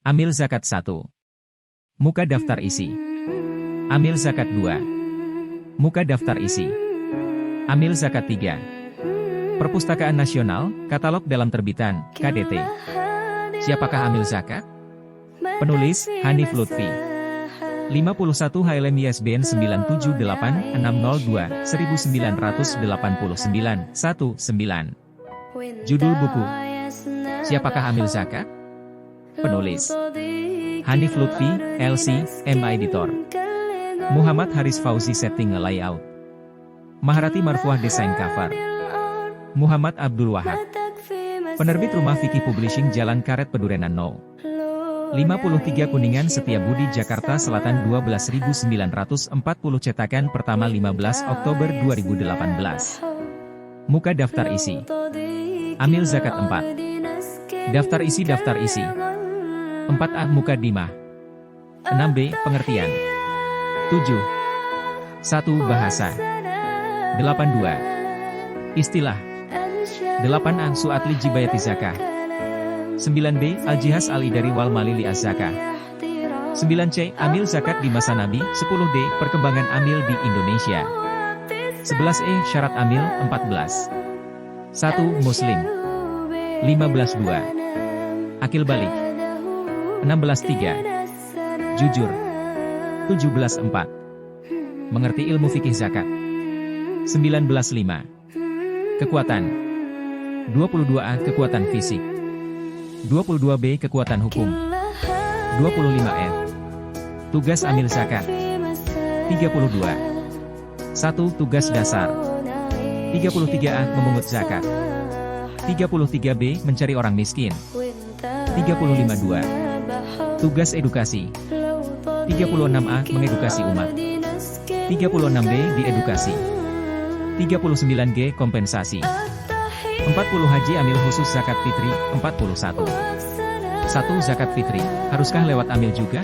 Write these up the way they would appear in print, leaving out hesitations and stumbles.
Amil zakat 1. Muka daftar isi. Amil zakat 2. Muka daftar isi. Amil zakat 3. Perpustakaan Nasional, katalog dalam terbitan, KDT. Siapakah amil zakat? Penulis, Hanif Lutfi. 51 HLM ISBN 97860219989. 19. Judul buku. Siapakah amil zakat? Penulis, Hanif Lutfi, LC, M Editor. Muhammad Haris Fauzi Setting Layout. Maharati Marfuah Desain Cover. Muhammad Abdul Wahab. Penerbit Rumah Fikih Publishing Jalan Karet Pedurenan No. 53 Kuningan Setiabudi Jakarta Selatan 12940 cetakan pertama 15 Oktober 2018. Muka daftar isi. Amil zakat 4. Daftar isi. 4A Mukadimah. 6B Pengertian. 7. 1 Bahasa. 82. Istilah. 8A Su'atli Jibayati Zakah. 9B Al-Jihaz Al-Idari wal Malili Az-Zakah. 9C Amil zakat di masa Nabi. 10D Perkembangan amil di Indonesia. 11E Syarat amil. 14. 1 Muslim. 15.2 Akil balik. 16.3 Jujur. 17.4 Mengerti ilmu fikih zakat. 19.5 Kekuatan. 22A Kekuatan fisik. 22B Kekuatan hukum. 25F Tugas amil zakat. 32. 1 Tugas dasar. 33A Memungut zakat. 33B Mencari orang miskin. 35.2 Tugas edukasi. 36A Mengedukasi umat. 36B Diedukasi. 39G Kompensasi. 40 Haji amil khusus zakat fitri. 41. 1 Zakat fitri, haruskah lewat amil juga?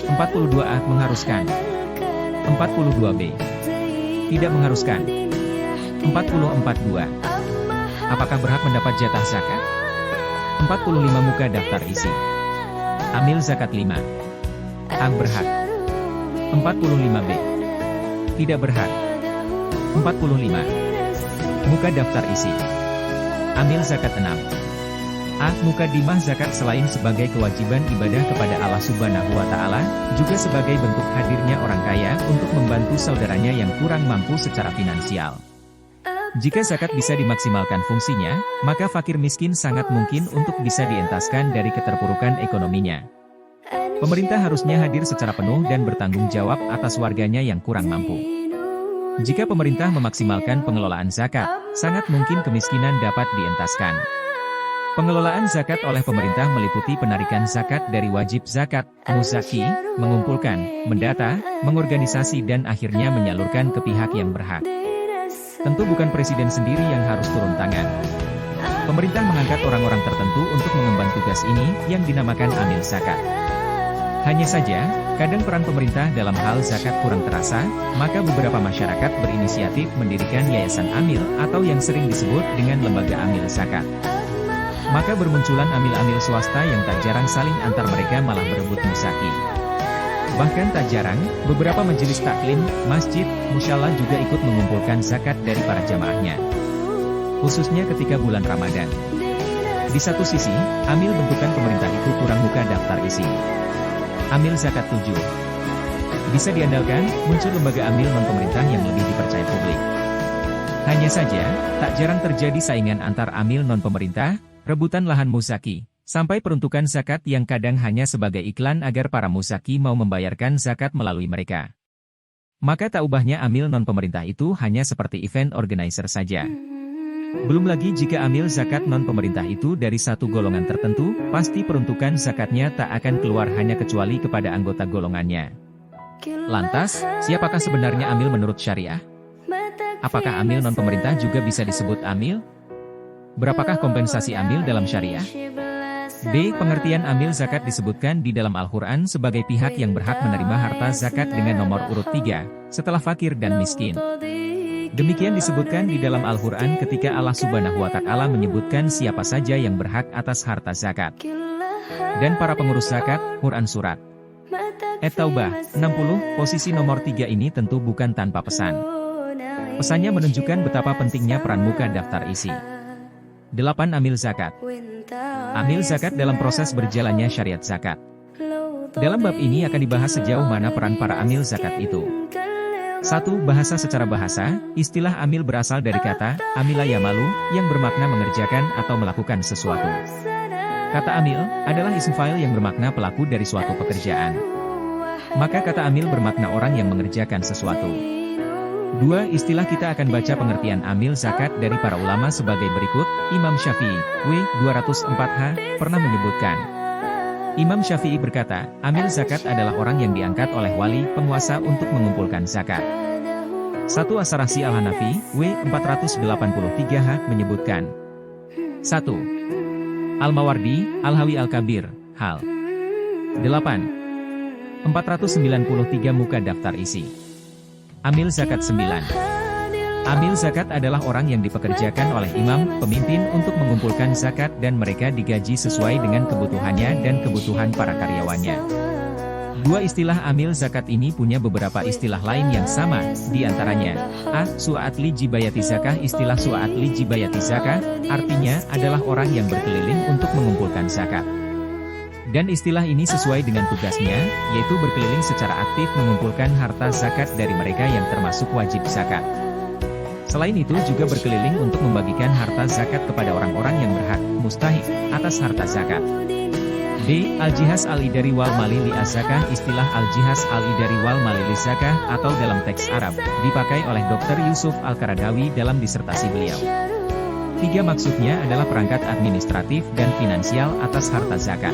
42A Mengharuskan. 42B Tidak mengharuskan. 44.2 Apakah berhak mendapat jatah zakat? 45 Muka daftar isi. Amil zakat 5. A. Berhak. 45B Tidak berhak. 45 Muka daftar isi. Amil zakat 6. A. Mukadimah zakat selain sebagai kewajiban ibadah kepada Allah Subhanahu wa Ta'ala, juga sebagai bentuk hadirnya orang kaya untuk membantu saudaranya yang kurang mampu secara finansial. Jika zakat bisa dimaksimalkan fungsinya, maka fakir miskin sangat mungkin untuk bisa dientaskan dari keterpurukan ekonominya. Pemerintah harusnya hadir secara penuh dan bertanggung jawab atas warganya yang kurang mampu. Jika pemerintah memaksimalkan pengelolaan zakat, sangat mungkin kemiskinan dapat dientaskan. Pengelolaan zakat oleh pemerintah meliputi penarikan zakat dari wajib zakat, muzaki, mengumpulkan, mendata, mengorganisasi dan akhirnya menyalurkan ke pihak yang berhak. Tentu bukan presiden sendiri yang harus turun tangan. Pemerintah mengangkat orang-orang tertentu untuk mengemban tugas ini yang dinamakan amil zakat. Hanya saja, kadang peran pemerintah dalam hal zakat kurang terasa, maka beberapa masyarakat berinisiatif mendirikan yayasan amil atau yang sering disebut dengan lembaga amil zakat. Maka bermunculan amil-amil swasta yang tak jarang saling antar mereka malah berebut muzaki. Bahkan tak jarang, beberapa majelis taklim, masjid, musyalah juga ikut mengumpulkan zakat dari para jamaahnya. Khususnya ketika bulan Ramadan. Di satu sisi, amil bentukan pemerintah itu kurang muka daftar isi. Amil zakat 7. Bisa diandalkan, muncul lembaga amil non-pemerintah yang lebih dipercaya publik. Hanya saja, tak jarang terjadi saingan antar amil non-pemerintah, rebutan lahan muzaki, sampai peruntukan zakat yang kadang hanya sebagai iklan agar para muzaki mau membayarkan zakat melalui mereka. Maka tak ubahnya amil non-pemerintah itu hanya seperti event organizer saja. Belum lagi jika amil zakat non-pemerintah itu dari satu golongan tertentu, pasti peruntukan zakatnya tak akan keluar hanya kecuali kepada anggota golongannya. Lantas, siapakah sebenarnya amil menurut syariah? Apakah amil non-pemerintah juga bisa disebut amil? Berapakah kompensasi amil dalam syariah? B. Pengertian amil zakat disebutkan di dalam Al-Quran sebagai pihak yang berhak menerima harta zakat dengan nomor urut 3, setelah fakir dan miskin. Demikian disebutkan di dalam Al-Quran ketika Allah Subhanahu wa Ta'ala menyebutkan siapa saja yang berhak atas harta zakat. dan para pengurus zakat, Quran Surat At-Taubah 60, posisi nomor 3 ini tentu bukan tanpa pesan. Pesannya menunjukkan betapa pentingnya peran muka daftar isi. 8. Amil zakat. Amil zakat dalam proses berjalannya syariat zakat. Dalam bab ini akan dibahas sejauh mana peran para amil zakat itu. 1. Bahasa. Secara bahasa, istilah amil berasal dari kata amila yamalu yang bermakna mengerjakan atau melakukan sesuatu. Kata amil adalah isim fa'il yang bermakna pelaku dari suatu pekerjaan. Maka kata amil bermakna orang yang mengerjakan sesuatu. 2. Istilah kita akan baca pengertian amil zakat dari para ulama sebagai berikut. Imam Syafi'i, W. 204H, pernah menyebutkan. Imam Syafi'i berkata, amil zakat adalah orang yang diangkat oleh wali, penguasa untuk mengumpulkan zakat. 1. Asy-Syarahsi Al-Hanafi, W. 483H, menyebutkan. 1. Al-Mawardi, Al-Hawi Al-Kabir, Hal. 8. 493 muka daftar isi. Amil zakat 9. Amil zakat adalah orang yang dipekerjakan oleh imam, pemimpin untuk mengumpulkan zakat dan mereka digaji sesuai dengan kebutuhannya dan kebutuhan para karyawannya. 2 istilah amil zakat ini punya beberapa istilah lain yang sama, di antaranya A. Su'atli jibayati zakah. Istilah su'atli jibayati zakah artinya adalah orang yang berkeliling untuk mengumpulkan zakat. Dan istilah ini sesuai dengan tugasnya, yaitu berkeliling secara aktif mengumpulkan harta zakat dari mereka yang termasuk wajib zakat. Selain itu juga berkeliling untuk membagikan harta zakat kepada orang-orang yang berhak, mustahik, atas harta zakat. D. Al-Jihaz Al-Idari wal Mali li Az-Zakah. Istilah Al-Jihaz Al-Idari wal Mali li Zakah atau dalam teks Arab, dipakai oleh Dr. Yusuf Al-Qaradawi dalam disertasi beliau. 3. Maksudnya adalah perangkat administratif dan finansial atas harta zakat.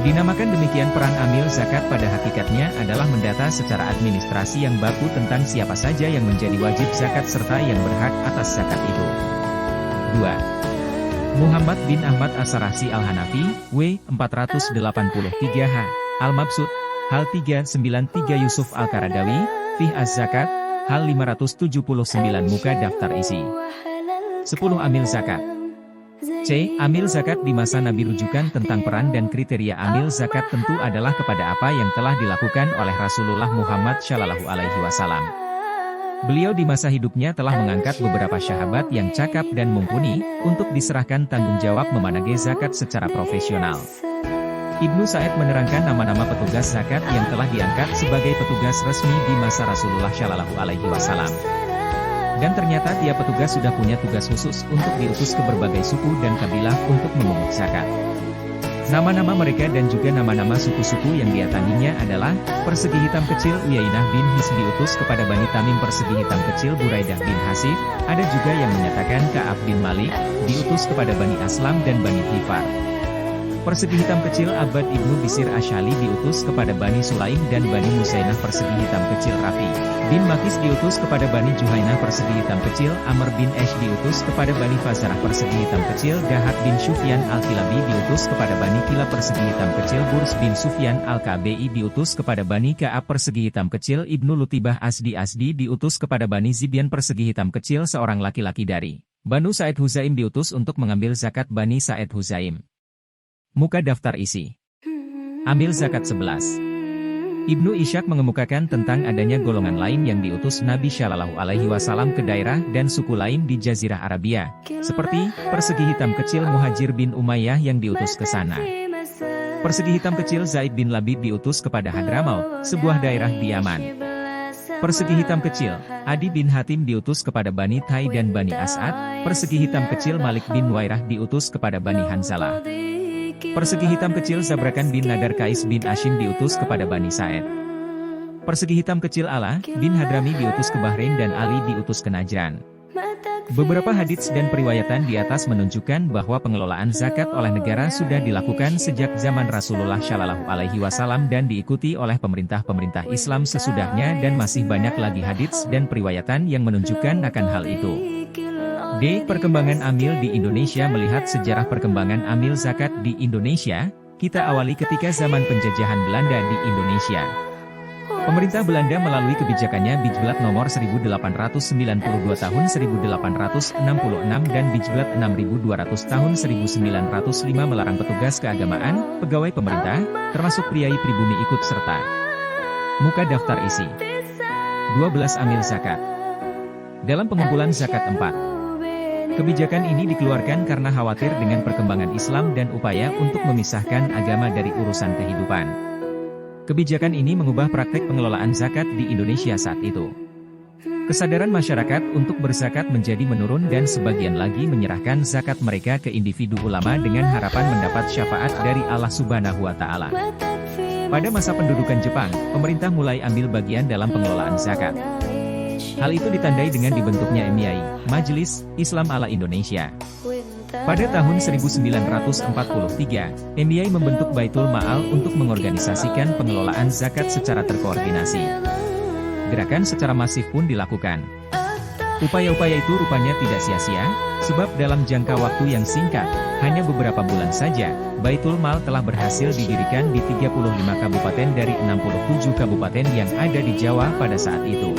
Dinamakan demikian peran amil zakat pada hakikatnya adalah mendata secara administrasi yang baku tentang siapa saja yang menjadi wajib zakat serta yang berhak atas zakat itu. 2. Muhammad bin Ahmad Asy-Syarahsi Al-Hanafi, W. 483H, Al-Mabsut, Hal 393 Yusuf Al-Qaradawi, Fih Az-Zakat, Hal 579 muka daftar isi. 10. Amil zakat. C. Amil zakat di masa Nabi. Rujukan tentang peran dan kriteria amil zakat tentu adalah kepada apa yang telah dilakukan oleh Rasulullah Muhammad SAW. Beliau di masa hidupnya telah mengangkat beberapa sahabat yang cakap dan mumpuni, untuk diserahkan tanggung jawab memanage zakat secara profesional. Ibnu Sa'id menerangkan nama-nama petugas zakat yang telah diangkat sebagai petugas resmi di masa Rasulullah SAW. Dan ternyata tiap petugas sudah punya tugas khusus untuk diutus ke berbagai suku dan kabilah untuk memungut zakat. Nama-nama mereka dan juga nama-nama suku-suku yang didatanginya adalah: persegi hitam kecil Uyainah bin His diutus kepada Bani Tamim, persegi hitam kecil Buraidah bin Hasif. Ada juga yang menyatakan Ka'ab bin Malik diutus kepada Bani Aslam dan Bani Hifar. Persegi hitam kecil Abbad ibnu Bisir Asy'ali diutus kepada Bani Sulaim dan Bani Musainah. Persegi hitam kecil Rafi bin Makis diutus kepada Bani Juhainah. Persegi hitam kecil Amr bin Esh diutus kepada Bani Fazarah. Persegi hitam kecil Dahak bin Sufyan Al-Kilabi diutus kepada Bani Kilab. Persegi hitam kecil Burs bin Sufyan Al-Kabi diutus kepada Bani Ka'ab. Persegi hitam kecil Ibnu Lutibah Asdi diutus kepada Bani Zibyan. Persegi hitam kecil seorang laki-laki dari Banu Sa'id Huzaim diutus untuk mengambil zakat Bani Sa'id Huzaim. Muka daftar isi. Amil zakat 11. Ibnu Ishaq mengemukakan tentang adanya golongan lain yang diutus Nabi SAW ke daerah dan suku lain di Jazirah Arabia, seperti persegi hitam kecil Muhajir bin Umayyah yang diutus ke sana. Persegi hitam kecil Zaid bin Labid diutus kepada Hadramaut, sebuah daerah di Yaman. Persegi hitam kecil Adi bin Hatim diutus kepada Bani Tai dan Bani As'ad. Persegi hitam kecil Malik bin Wairah diutus kepada Bani Hanzalah. Persegi hitam kecil Zabrakan bin Nadar Kais bin Ashim diutus kepada Bani Sa'id. Persegi hitam kecil Ala bin Hadrami diutus ke Bahrain dan Ali diutus ke Najran. Beberapa hadits dan periwayatan di atas menunjukkan bahwa pengelolaan zakat oleh negara sudah dilakukan sejak zaman Rasulullah SAW dan diikuti oleh pemerintah-pemerintah Islam sesudahnya, dan masih banyak lagi hadits dan periwayatan yang menunjukkan akan hal itu. D. Perkembangan amil di Indonesia. Melihat sejarah perkembangan amil zakat di Indonesia, kita awali ketika zaman penjajahan Belanda di Indonesia. Pemerintah Belanda melalui kebijakannya Bijblad nomor 1892 tahun 1866 dan Bijblad 6200 tahun 1905 melarang petugas keagamaan, pegawai pemerintah, termasuk priai pribumi ikut serta. Muka daftar isi. 12 Amil zakat. Dalam pengumpulan zakat 4. Kebijakan ini dikeluarkan karena khawatir dengan perkembangan Islam dan upaya untuk memisahkan agama dari urusan kehidupan. Kebijakan ini mengubah praktek pengelolaan zakat di Indonesia saat itu. Kesadaran masyarakat untuk berzakat menjadi menurun dan sebagian lagi menyerahkan zakat mereka ke individu ulama dengan harapan mendapat syafaat dari Allah Subhanahu wa Ta'ala. Pada masa pendudukan Jepang, pemerintah mulai ambil bagian dalam pengelolaan zakat. Hal itu ditandai dengan dibentuknya MIAI, Majelis Islam ala Indonesia. Pada tahun 1943, MIAI membentuk Baitul Ma'al untuk mengorganisasikan pengelolaan zakat secara terkoordinasi. Gerakan secara masif pun dilakukan. Upaya-upaya itu rupanya tidak sia-sia, sebab dalam jangka waktu yang singkat, hanya beberapa bulan saja, Baitul Mal telah berhasil didirikan di 35 kabupaten dari 67 kabupaten yang ada di Jawa pada saat itu.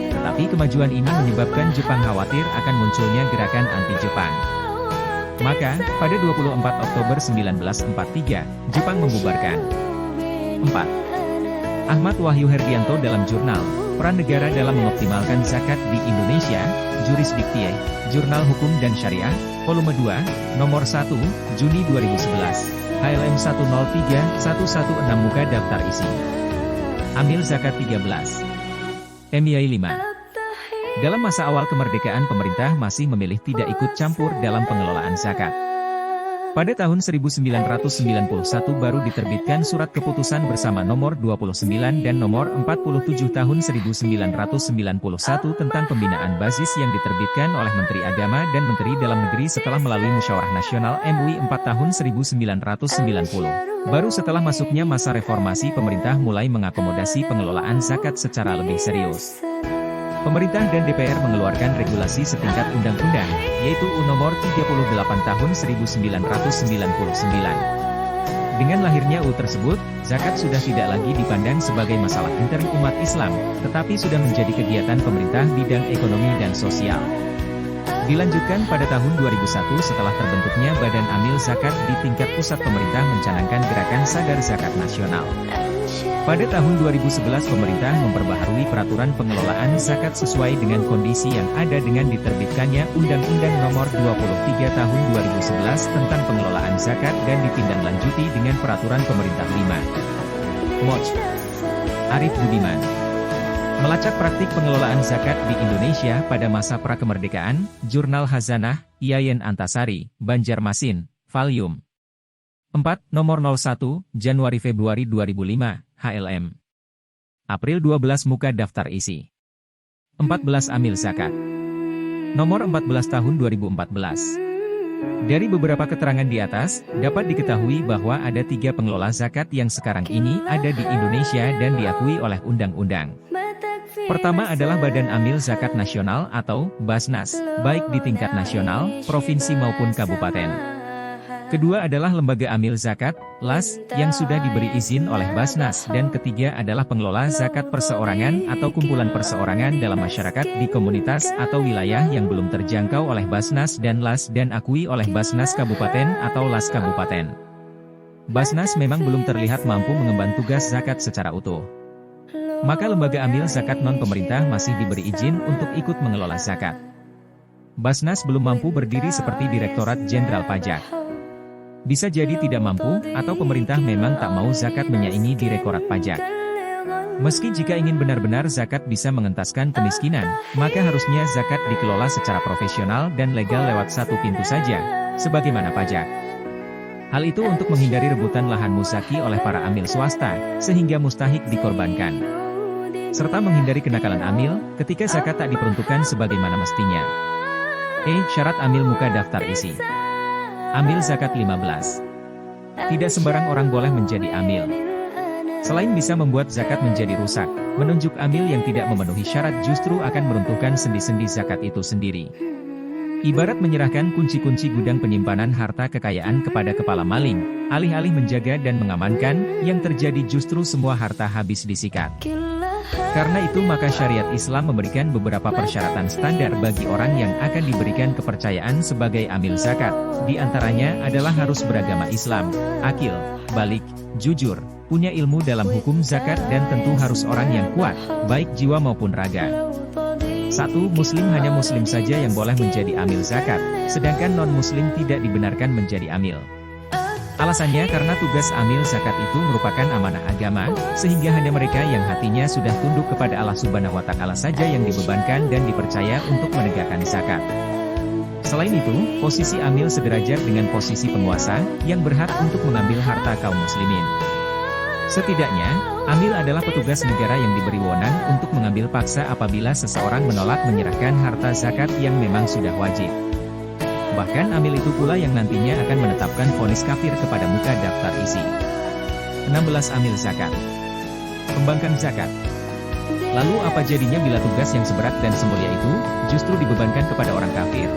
Tetapi kemajuan ini menyebabkan Jepang khawatir akan munculnya gerakan anti-Jepang. Maka, pada 24 Oktober 1943, Jepang membubarkan. 4. Ahmad Wahyu Herdianto dalam jurnal Peran Negara dalam Mengoptimalkan Zakat di Indonesia, Jurisdiktie, Jurnal Hukum dan Syariah, Volume 2, Nomor 1, Juni 2011, HLM 103116 Muka daftar isi. Amil zakat 13. MIAI 5. Dalam masa awal kemerdekaan pemerintah masih memilih tidak ikut campur dalam pengelolaan zakat. Pada tahun 1991 baru diterbitkan Surat Keputusan Bersama Nomor 29 dan Nomor 47 Tahun 1991 tentang pembinaan basis yang diterbitkan oleh Menteri Agama dan Menteri Dalam Negeri setelah melalui Musyawarah Nasional MUI 4 tahun 1990. Baru setelah masuknya masa reformasi pemerintah mulai mengakomodasi pengelolaan zakat secara lebih serius. Pemerintah dan DPR mengeluarkan regulasi setingkat undang-undang, yaitu UU Nomor 38 Tahun 1999. Dengan lahirnya UU tersebut, zakat sudah tidak lagi dipandang sebagai masalah intern umat Islam, tetapi sudah menjadi kegiatan pemerintah bidang ekonomi dan sosial. Dilanjutkan pada tahun 2001 setelah terbentuknya Badan Amil Zakat di tingkat pusat pemerintah mencanangkan gerakan Sadar Zakat Nasional. Pada tahun 2011 pemerintah memperbaharui peraturan pengelolaan zakat sesuai dengan kondisi yang ada dengan diterbitkannya Undang-Undang Nomor 23 Tahun 2011 tentang pengelolaan zakat dan ditindaklanjuti dengan Peraturan Pemerintah 5. Moch. Arif Budiman. Melacak praktik pengelolaan zakat di Indonesia pada masa prakemerdekaan, Jurnal Khazanah, Yayan Antasari, Banjarmasin, Volume 4, Nomor 01, Januari-Februari 2005. HLM. April 12 Muka daftar isi. 14 Amil zakat. Nomor 14 tahun 2014. Dari beberapa keterangan di atas, dapat diketahui bahwa ada 3 pengelola zakat yang sekarang ini ada di Indonesia dan diakui oleh undang-undang. Pertama adalah Badan Amil Zakat Nasional atau Basnas, baik di tingkat nasional, provinsi maupun kabupaten. Kedua adalah Lembaga Amil Zakat, LAS, yang sudah diberi izin oleh Basnas, dan ketiga adalah pengelola zakat perseorangan atau kumpulan perseorangan dalam masyarakat di komunitas atau wilayah yang belum terjangkau oleh Basnas dan LAS dan akui oleh Basnas Kabupaten atau LAS Kabupaten. Basnas memang belum terlihat mampu mengemban tugas zakat secara utuh. Maka Lembaga Amil Zakat non-pemerintah masih diberi izin untuk ikut mengelola zakat. Basnas belum mampu berdiri seperti Direktorat Jenderal Pajak. Bisa jadi tidak mampu, atau pemerintah memang tak mau zakat menyaingi Direktorat Pajak. Meski jika ingin benar-benar zakat bisa mengentaskan kemiskinan, maka harusnya zakat dikelola secara profesional dan legal lewat satu pintu saja, sebagaimana pajak. Hal itu untuk menghindari rebutan lahan muzaki oleh para amil swasta, sehingga mustahik dikorbankan. Serta menghindari kenakalan amil, ketika zakat tak diperuntukkan sebagaimana mestinya. Syarat amil muka daftar isi. Amil zakat 15. Tidak sembarang orang boleh menjadi amil. Selain bisa membuat zakat menjadi rusak, menunjuk amil yang tidak memenuhi syarat justru akan meruntuhkan sendi-sendi zakat itu sendiri. Ibarat menyerahkan kunci-kunci gudang penyimpanan harta kekayaan kepada kepala maling, alih-alih menjaga dan mengamankan, yang terjadi justru semua harta habis disikat. Karena itu maka syariat Islam memberikan beberapa persyaratan standar bagi orang yang akan diberikan kepercayaan sebagai amil zakat. Di antaranya adalah harus beragama Islam, akil, balik, jujur, punya ilmu dalam hukum zakat dan tentu harus orang yang kuat, baik jiwa maupun raga. 1. Muslim. Hanya muslim saja yang boleh menjadi amil zakat, sedangkan non-muslim tidak dibenarkan menjadi amil. Alasannya karena tugas amil zakat itu merupakan amanah agama, sehingga hanya mereka yang hatinya sudah tunduk kepada Allah Subhanahu wa Ta'ala saja yang dibebankan dan dipercaya untuk menegakkan zakat. Selain itu, posisi amil sederajat dengan posisi penguasa, yang berhak untuk mengambil harta kaum muslimin. Setidaknya, amil adalah petugas negara yang diberi wewenang untuk mengambil paksa apabila seseorang menolak menyerahkan harta zakat yang memang sudah wajib. Bahkan amil itu pula yang nantinya akan menetapkan vonis kafir kepada muka daftar isi. 16. Amil zakat. Pembangkang zakat. Lalu apa jadinya bila tugas yang seberat dan semulia itu, justru dibebankan kepada orang kafir?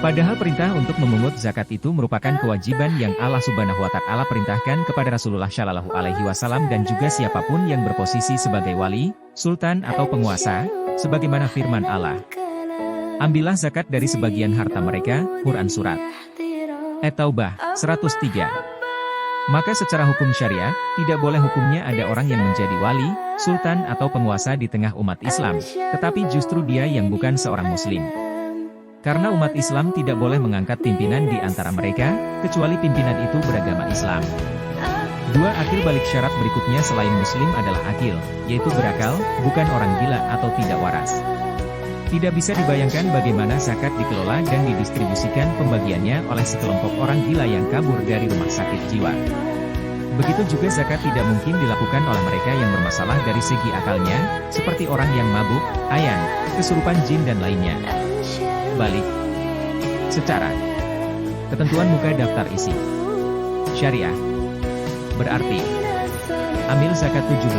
Padahal perintah untuk memungut zakat itu merupakan kewajiban yang Allah Subhanahu wa Ta'ala perintahkan kepada Rasulullah Shallallahu Alaihi Wasallam dan juga siapapun yang berposisi sebagai wali, sultan atau penguasa, sebagaimana firman Allah. Ambillah zakat dari sebagian harta mereka, Quran Surat At-Taubah 103. Maka secara hukum syariah, tidak boleh hukumnya ada orang yang menjadi wali, sultan atau penguasa di tengah umat Islam, tetapi justru dia yang bukan seorang muslim. Karena umat Islam tidak boleh mengangkat pimpinan di antara mereka, kecuali pimpinan itu beragama Islam. 2. Akil. Balik syarat berikutnya selain muslim adalah akil, yaitu berakal, bukan orang gila atau tidak waras. Tidak bisa dibayangkan bagaimana zakat dikelola dan didistribusikan pembagiannya oleh sekelompok orang gila yang kabur dari rumah sakit jiwa. Begitu juga zakat tidak mungkin dilakukan oleh mereka yang bermasalah dari segi akalnya, seperti orang yang mabuk, ayan, kesurupan jin dan lainnya. Balik. Secara ketentuan muka daftar isi syariah. Berarti amil zakat 17.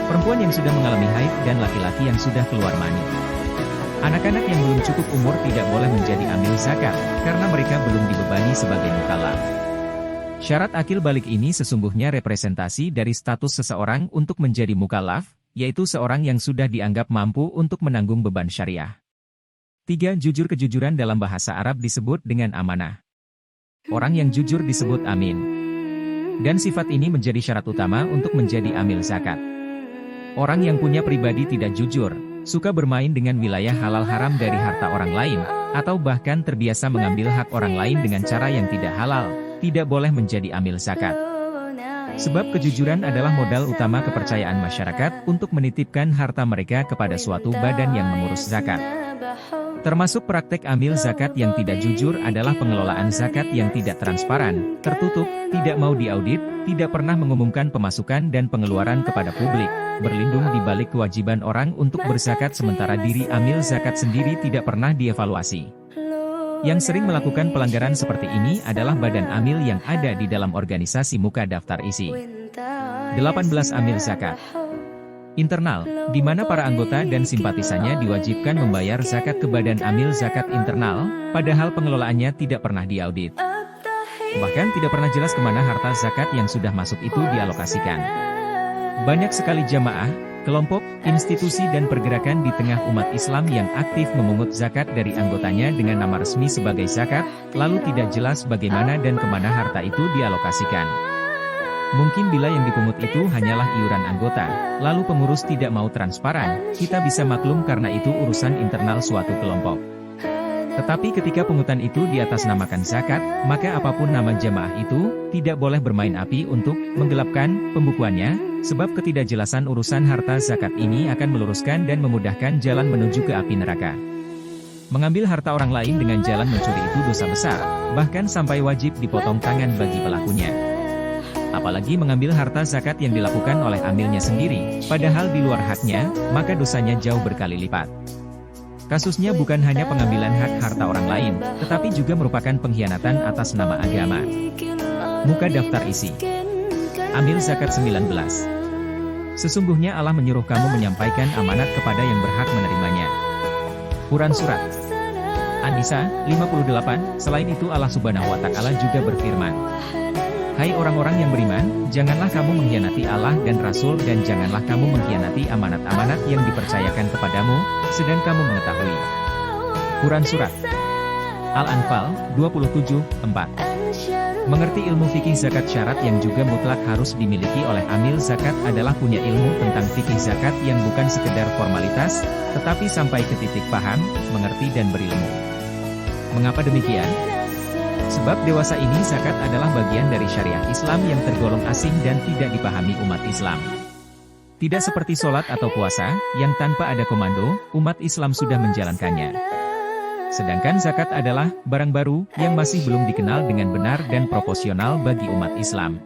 Perempuan yang sudah mengalami haid dan laki-laki yang sudah keluar mani. Anak-anak yang belum cukup umur tidak boleh menjadi amil zakat, karena mereka belum dibebani sebagai mukallaf. Syarat akil balik ini sesungguhnya representasi dari status seseorang untuk menjadi mukallaf, yaitu seorang yang sudah dianggap mampu untuk menanggung beban syariah. 3. Jujur. Kejujuran dalam bahasa Arab disebut dengan amanah. Orang yang jujur disebut amin. Dan sifat ini menjadi syarat utama untuk menjadi amil zakat. Orang yang punya pribadi tidak jujur, suka bermain dengan wilayah halal haram dari harta orang lain, atau bahkan terbiasa mengambil hak orang lain dengan cara yang tidak halal, tidak boleh menjadi amil zakat. Sebab kejujuran adalah modal utama kepercayaan masyarakat untuk menitipkan harta mereka kepada suatu badan yang mengurus zakat. Termasuk praktek amil zakat yang tidak jujur adalah pengelolaan zakat yang tidak transparan, tertutup, tidak mau diaudit, tidak pernah mengumumkan pemasukan dan pengeluaran kepada publik, berlindung di balik kewajiban orang untuk berzakat sementara diri amil zakat sendiri tidak pernah dievaluasi. Yang sering melakukan pelanggaran seperti ini adalah badan amil yang ada di dalam organisasi muka daftar isi. 18. Amil zakat internal, di mana para anggota dan simpatisannya diwajibkan membayar zakat ke badan amil zakat internal, padahal pengelolaannya tidak pernah diaudit. Bahkan tidak pernah jelas kemana harta zakat yang sudah masuk itu dialokasikan. Banyak sekali jamaah, kelompok, institusi dan pergerakan di tengah umat Islam yang aktif memungut zakat dari anggotanya dengan nama resmi sebagai zakat, lalu tidak jelas bagaimana dan kemana harta itu dialokasikan. Mungkin bila yang dipungut itu hanyalah iuran anggota, lalu pengurus tidak mau transparan, kita bisa maklum karena itu urusan internal suatu kelompok. Tetapi ketika pungutan itu diatasnamakan zakat, maka apapun nama jamaah itu, tidak boleh bermain api untuk menggelapkan pembukuannya, sebab ketidakjelasan urusan harta zakat ini akan meluruskan dan memudahkan jalan menuju ke api neraka. Mengambil harta orang lain dengan jalan mencuri itu dosa besar, bahkan sampai wajib dipotong tangan bagi pelakunya. Apalagi mengambil harta zakat yang dilakukan oleh amilnya sendiri, padahal di luar haknya, maka dosanya jauh berkali lipat. Kasusnya bukan hanya pengambilan hak harta orang lain, tetapi juga merupakan pengkhianatan atas nama agama. Muka daftar isi amil zakat 19. Sesungguhnya Allah menyuruh kamu menyampaikan amanat kepada yang berhak menerimanya. Quran Surat An-Nisa 58. Selain itu Allah Subhanahu wa Ta'ala juga berfirman, "Hai orang-orang yang beriman, janganlah kamu mengkhianati Allah dan Rasul dan janganlah kamu mengkhianati amanat-amanat yang dipercayakan kepadamu, sedang kamu mengetahui." Quran Surat Al-Anfal 27:4. Mengerti ilmu fikih zakat. Syarat yang juga mutlak harus dimiliki oleh amil zakat adalah punya ilmu tentang fikih zakat yang bukan sekedar formalitas, tetapi sampai ke titik paham, mengerti dan berilmu. Mengapa demikian? Sebab dewasa ini zakat adalah bagian dari syariat Islam yang tergolong asing dan tidak dipahami umat Islam. Tidak seperti sholat atau puasa, yang tanpa ada komando, umat Islam sudah menjalankannya. Sedangkan zakat adalah barang baru yang masih belum dikenal dengan benar dan proporsional bagi umat Islam.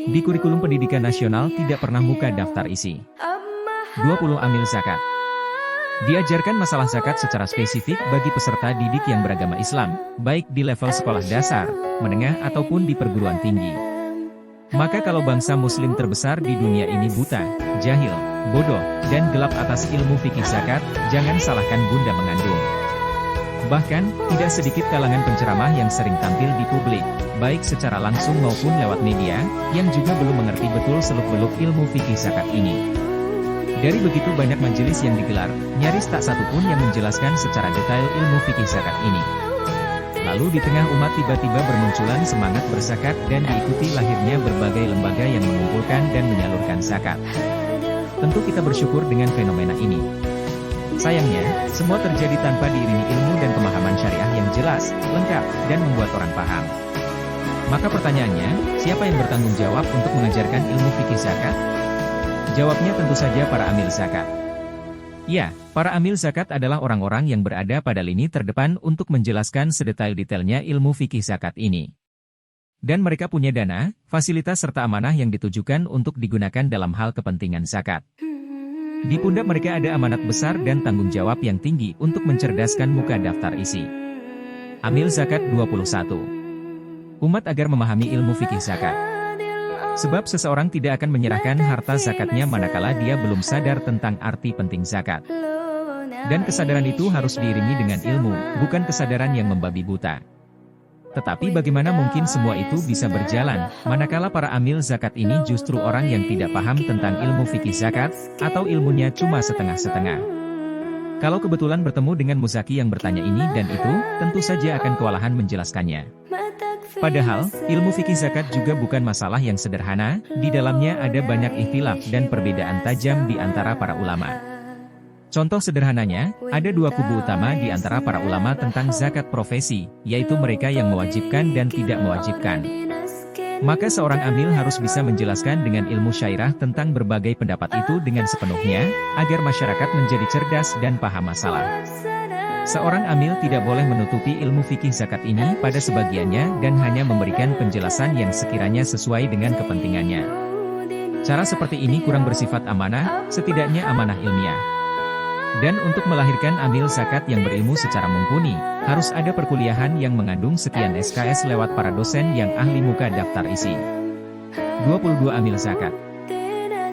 Di kurikulum pendidikan nasional tidak pernah muka daftar isi 20 amil zakat. Diajarkan masalah zakat secara spesifik bagi peserta didik yang beragama Islam, baik di level sekolah dasar, menengah ataupun di perguruan tinggi. Maka kalau bangsa muslim terbesar di dunia ini buta, jahil, bodoh, dan gelap atas ilmu fikih zakat, jangan salahkan Bunda mengandung. Bahkan, tidak sedikit kalangan penceramah yang sering tampil di publik, baik secara langsung maupun lewat media, yang juga belum mengerti betul seluk-beluk ilmu fikih zakat ini. Dari begitu banyak majelis yang digelar, nyaris tak satu pun yang menjelaskan secara detail ilmu fikih zakat ini. Lalu di tengah umat tiba-tiba bermunculan semangat berzakat dan diikuti lahirnya berbagai lembaga yang mengumpulkan dan menyalurkan zakat. Tentu kita bersyukur dengan fenomena ini. Sayangnya, semua terjadi tanpa diiringi ilmu dan pemahaman syariah yang jelas, lengkap, dan membuat orang paham. Maka pertanyaannya, siapa yang bertanggung jawab untuk mengajarkan ilmu fikih zakat? Jawabnya tentu saja para amil zakat. Ya, para amil zakat adalah orang-orang yang berada pada lini terdepan untuk menjelaskan sedetail-detailnya ilmu fikih zakat ini. Dan mereka punya dana, fasilitas serta amanah yang ditujukan untuk digunakan dalam hal kepentingan zakat. Di pundak mereka ada amanat besar dan tanggung jawab yang tinggi untuk mencerdaskan muka daftar isi. Amil zakat 21. Umat agar memahami ilmu fikih zakat. Sebab seseorang tidak akan menyerahkan harta zakatnya manakala dia belum sadar tentang arti penting zakat. Dan kesadaran itu harus diiringi dengan ilmu, bukan kesadaran yang membabi buta. Tetapi bagaimana mungkin semua itu bisa berjalan, manakala para amil zakat ini justru orang yang tidak paham tentang ilmu fikih zakat, atau ilmunya cuma setengah-setengah. Kalau kebetulan bertemu dengan muzaki yang bertanya ini dan itu, tentu saja akan kewalahan menjelaskannya. Padahal, ilmu fikih zakat juga bukan masalah yang sederhana, di dalamnya ada banyak ikhtilaf dan perbedaan tajam di antara para ulama. Contoh sederhananya, ada dua kubu utama di antara para ulama tentang zakat profesi, yaitu mereka yang mewajibkan dan tidak mewajibkan. Maka seorang amil harus bisa menjelaskan dengan ilmu syairah tentang berbagai pendapat itu dengan sepenuhnya, agar masyarakat menjadi cerdas dan paham masalah. Seorang amil tidak boleh menutupi ilmu fikih zakat ini pada sebagiannya dan hanya memberikan penjelasan yang sekiranya sesuai dengan kepentingannya. Cara seperti ini kurang bersifat amanah, setidaknya amanah ilmiah. Dan untuk melahirkan amil zakat yang berilmu secara mumpuni, harus ada perkuliahan yang mengandung sekian SKS lewat para dosen yang ahli muka daftar isi. 22 amil zakat.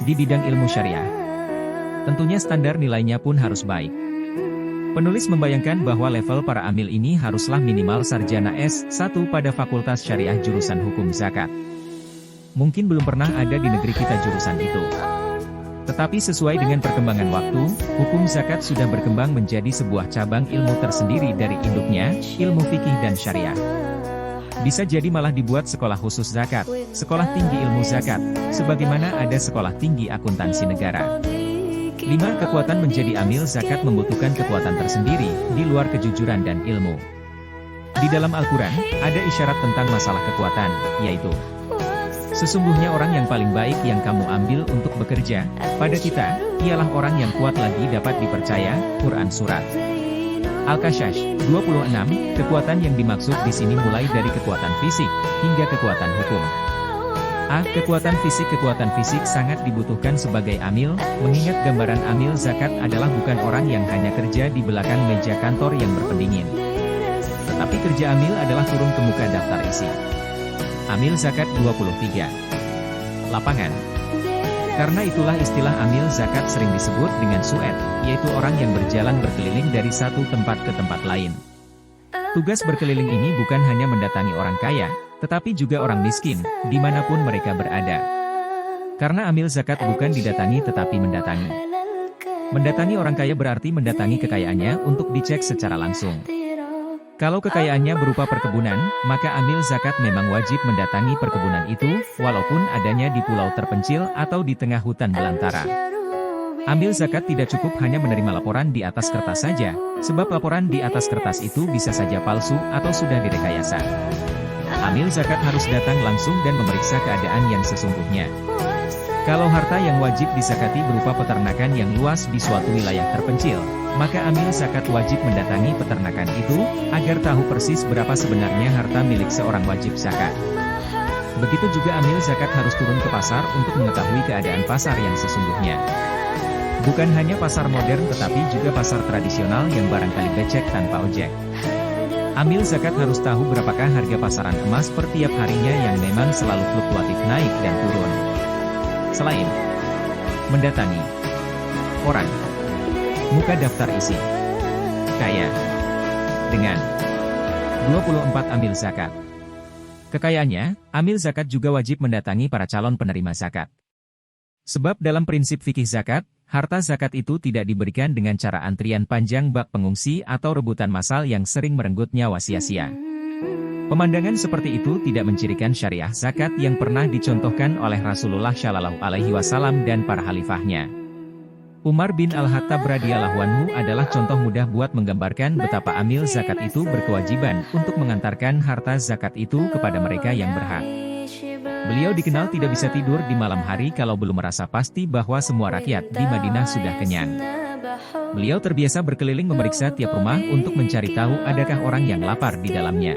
Di bidang ilmu syariah. Tentunya standar nilainya pun harus baik. Penulis membayangkan bahwa level para amil ini haruslah minimal sarjana S1 pada Fakultas Syariah jurusan Hukum Zakat. Mungkin belum pernah ada di negeri kita jurusan itu. Tetapi sesuai dengan perkembangan waktu, hukum zakat sudah berkembang menjadi sebuah cabang ilmu tersendiri dari induknya, ilmu fikih dan syariah. Bisa jadi malah dibuat sekolah khusus zakat, sekolah tinggi ilmu zakat, sebagaimana ada sekolah tinggi akuntansi negara. 5. Kekuatan menjadi amil zakat membutuhkan kekuatan tersendiri, di luar kejujuran dan ilmu. Di dalam Al-Quran, ada isyarat tentang masalah kekuatan, yaitu sesungguhnya orang yang paling baik yang kamu ambil untuk bekerja pada kita, ialah orang yang kuat lagi dapat dipercaya. Quran Surat Al-Kashash 26. Kekuatan yang dimaksud di sini mulai dari kekuatan fisik, hingga kekuatan hukum. A. Kekuatan fisik. Kekuatan fisik sangat dibutuhkan sebagai amil, mengingat gambaran amil zakat adalah bukan orang yang hanya kerja di belakang meja kantor yang berpendingin. Tetapi kerja amil adalah turun ke muka daftar isi. Amil zakat 23. Lapangan. Karena itulah istilah amil zakat sering disebut dengan su'ed, yaitu orang yang berjalan berkeliling dari satu tempat ke tempat lain. Tugas berkeliling ini bukan hanya mendatangi orang kaya, tetapi juga orang miskin, dimanapun mereka berada. Karena amil zakat bukan didatangi tetapi mendatangi. Mendatangi orang kaya berarti mendatangi kekayaannya untuk dicek secara langsung. Kalau kekayaannya berupa perkebunan, maka amil zakat memang wajib mendatangi perkebunan itu, walaupun adanya di pulau terpencil atau di tengah hutan belantara. Amil zakat tidak cukup hanya menerima laporan di atas kertas saja, sebab laporan di atas kertas itu bisa saja palsu atau sudah direkayasa. Amil zakat harus datang langsung dan memeriksa keadaan yang sesungguhnya. Kalau harta yang wajib disakati berupa peternakan yang luas di suatu wilayah terpencil, maka amil zakat wajib mendatangi peternakan itu, agar tahu persis berapa sebenarnya harta milik seorang wajib zakat. Begitu juga amil zakat harus turun ke pasar untuk mengetahui keadaan pasar yang sesungguhnya. Bukan hanya pasar modern tetapi juga pasar tradisional yang barangkali becek tanpa ojek. Amil zakat harus tahu berapakah harga pasaran emas per tiap harinya yang memang selalu fluktuatif naik dan turun. Selain mendatangi orang, muka daftar isi kaya dengan 24 amil zakat. Kekayaannya, amil zakat juga wajib mendatangi para calon penerima zakat. Sebab dalam prinsip fikih zakat, harta zakat itu tidak diberikan dengan cara antrian panjang bak pengungsi atau rebutan massal yang sering merenggut nyawa sia-sia. Pemandangan seperti itu tidak mencirikan syariah zakat yang pernah dicontohkan oleh Rasulullah Shallallahu Alaihi Wasallam dan para khalifahnya. Umar bin Al-Khattab radhiyallahu anhu adalah contoh mudah buat menggambarkan betapa amil zakat itu berkewajiban untuk mengantarkan harta zakat itu kepada mereka yang berhak. Beliau dikenal tidak bisa tidur di malam hari kalau belum merasa pasti bahwa semua rakyat di Madinah sudah kenyang. Beliau terbiasa berkeliling memeriksa tiap rumah untuk mencari tahu adakah orang yang lapar di dalamnya.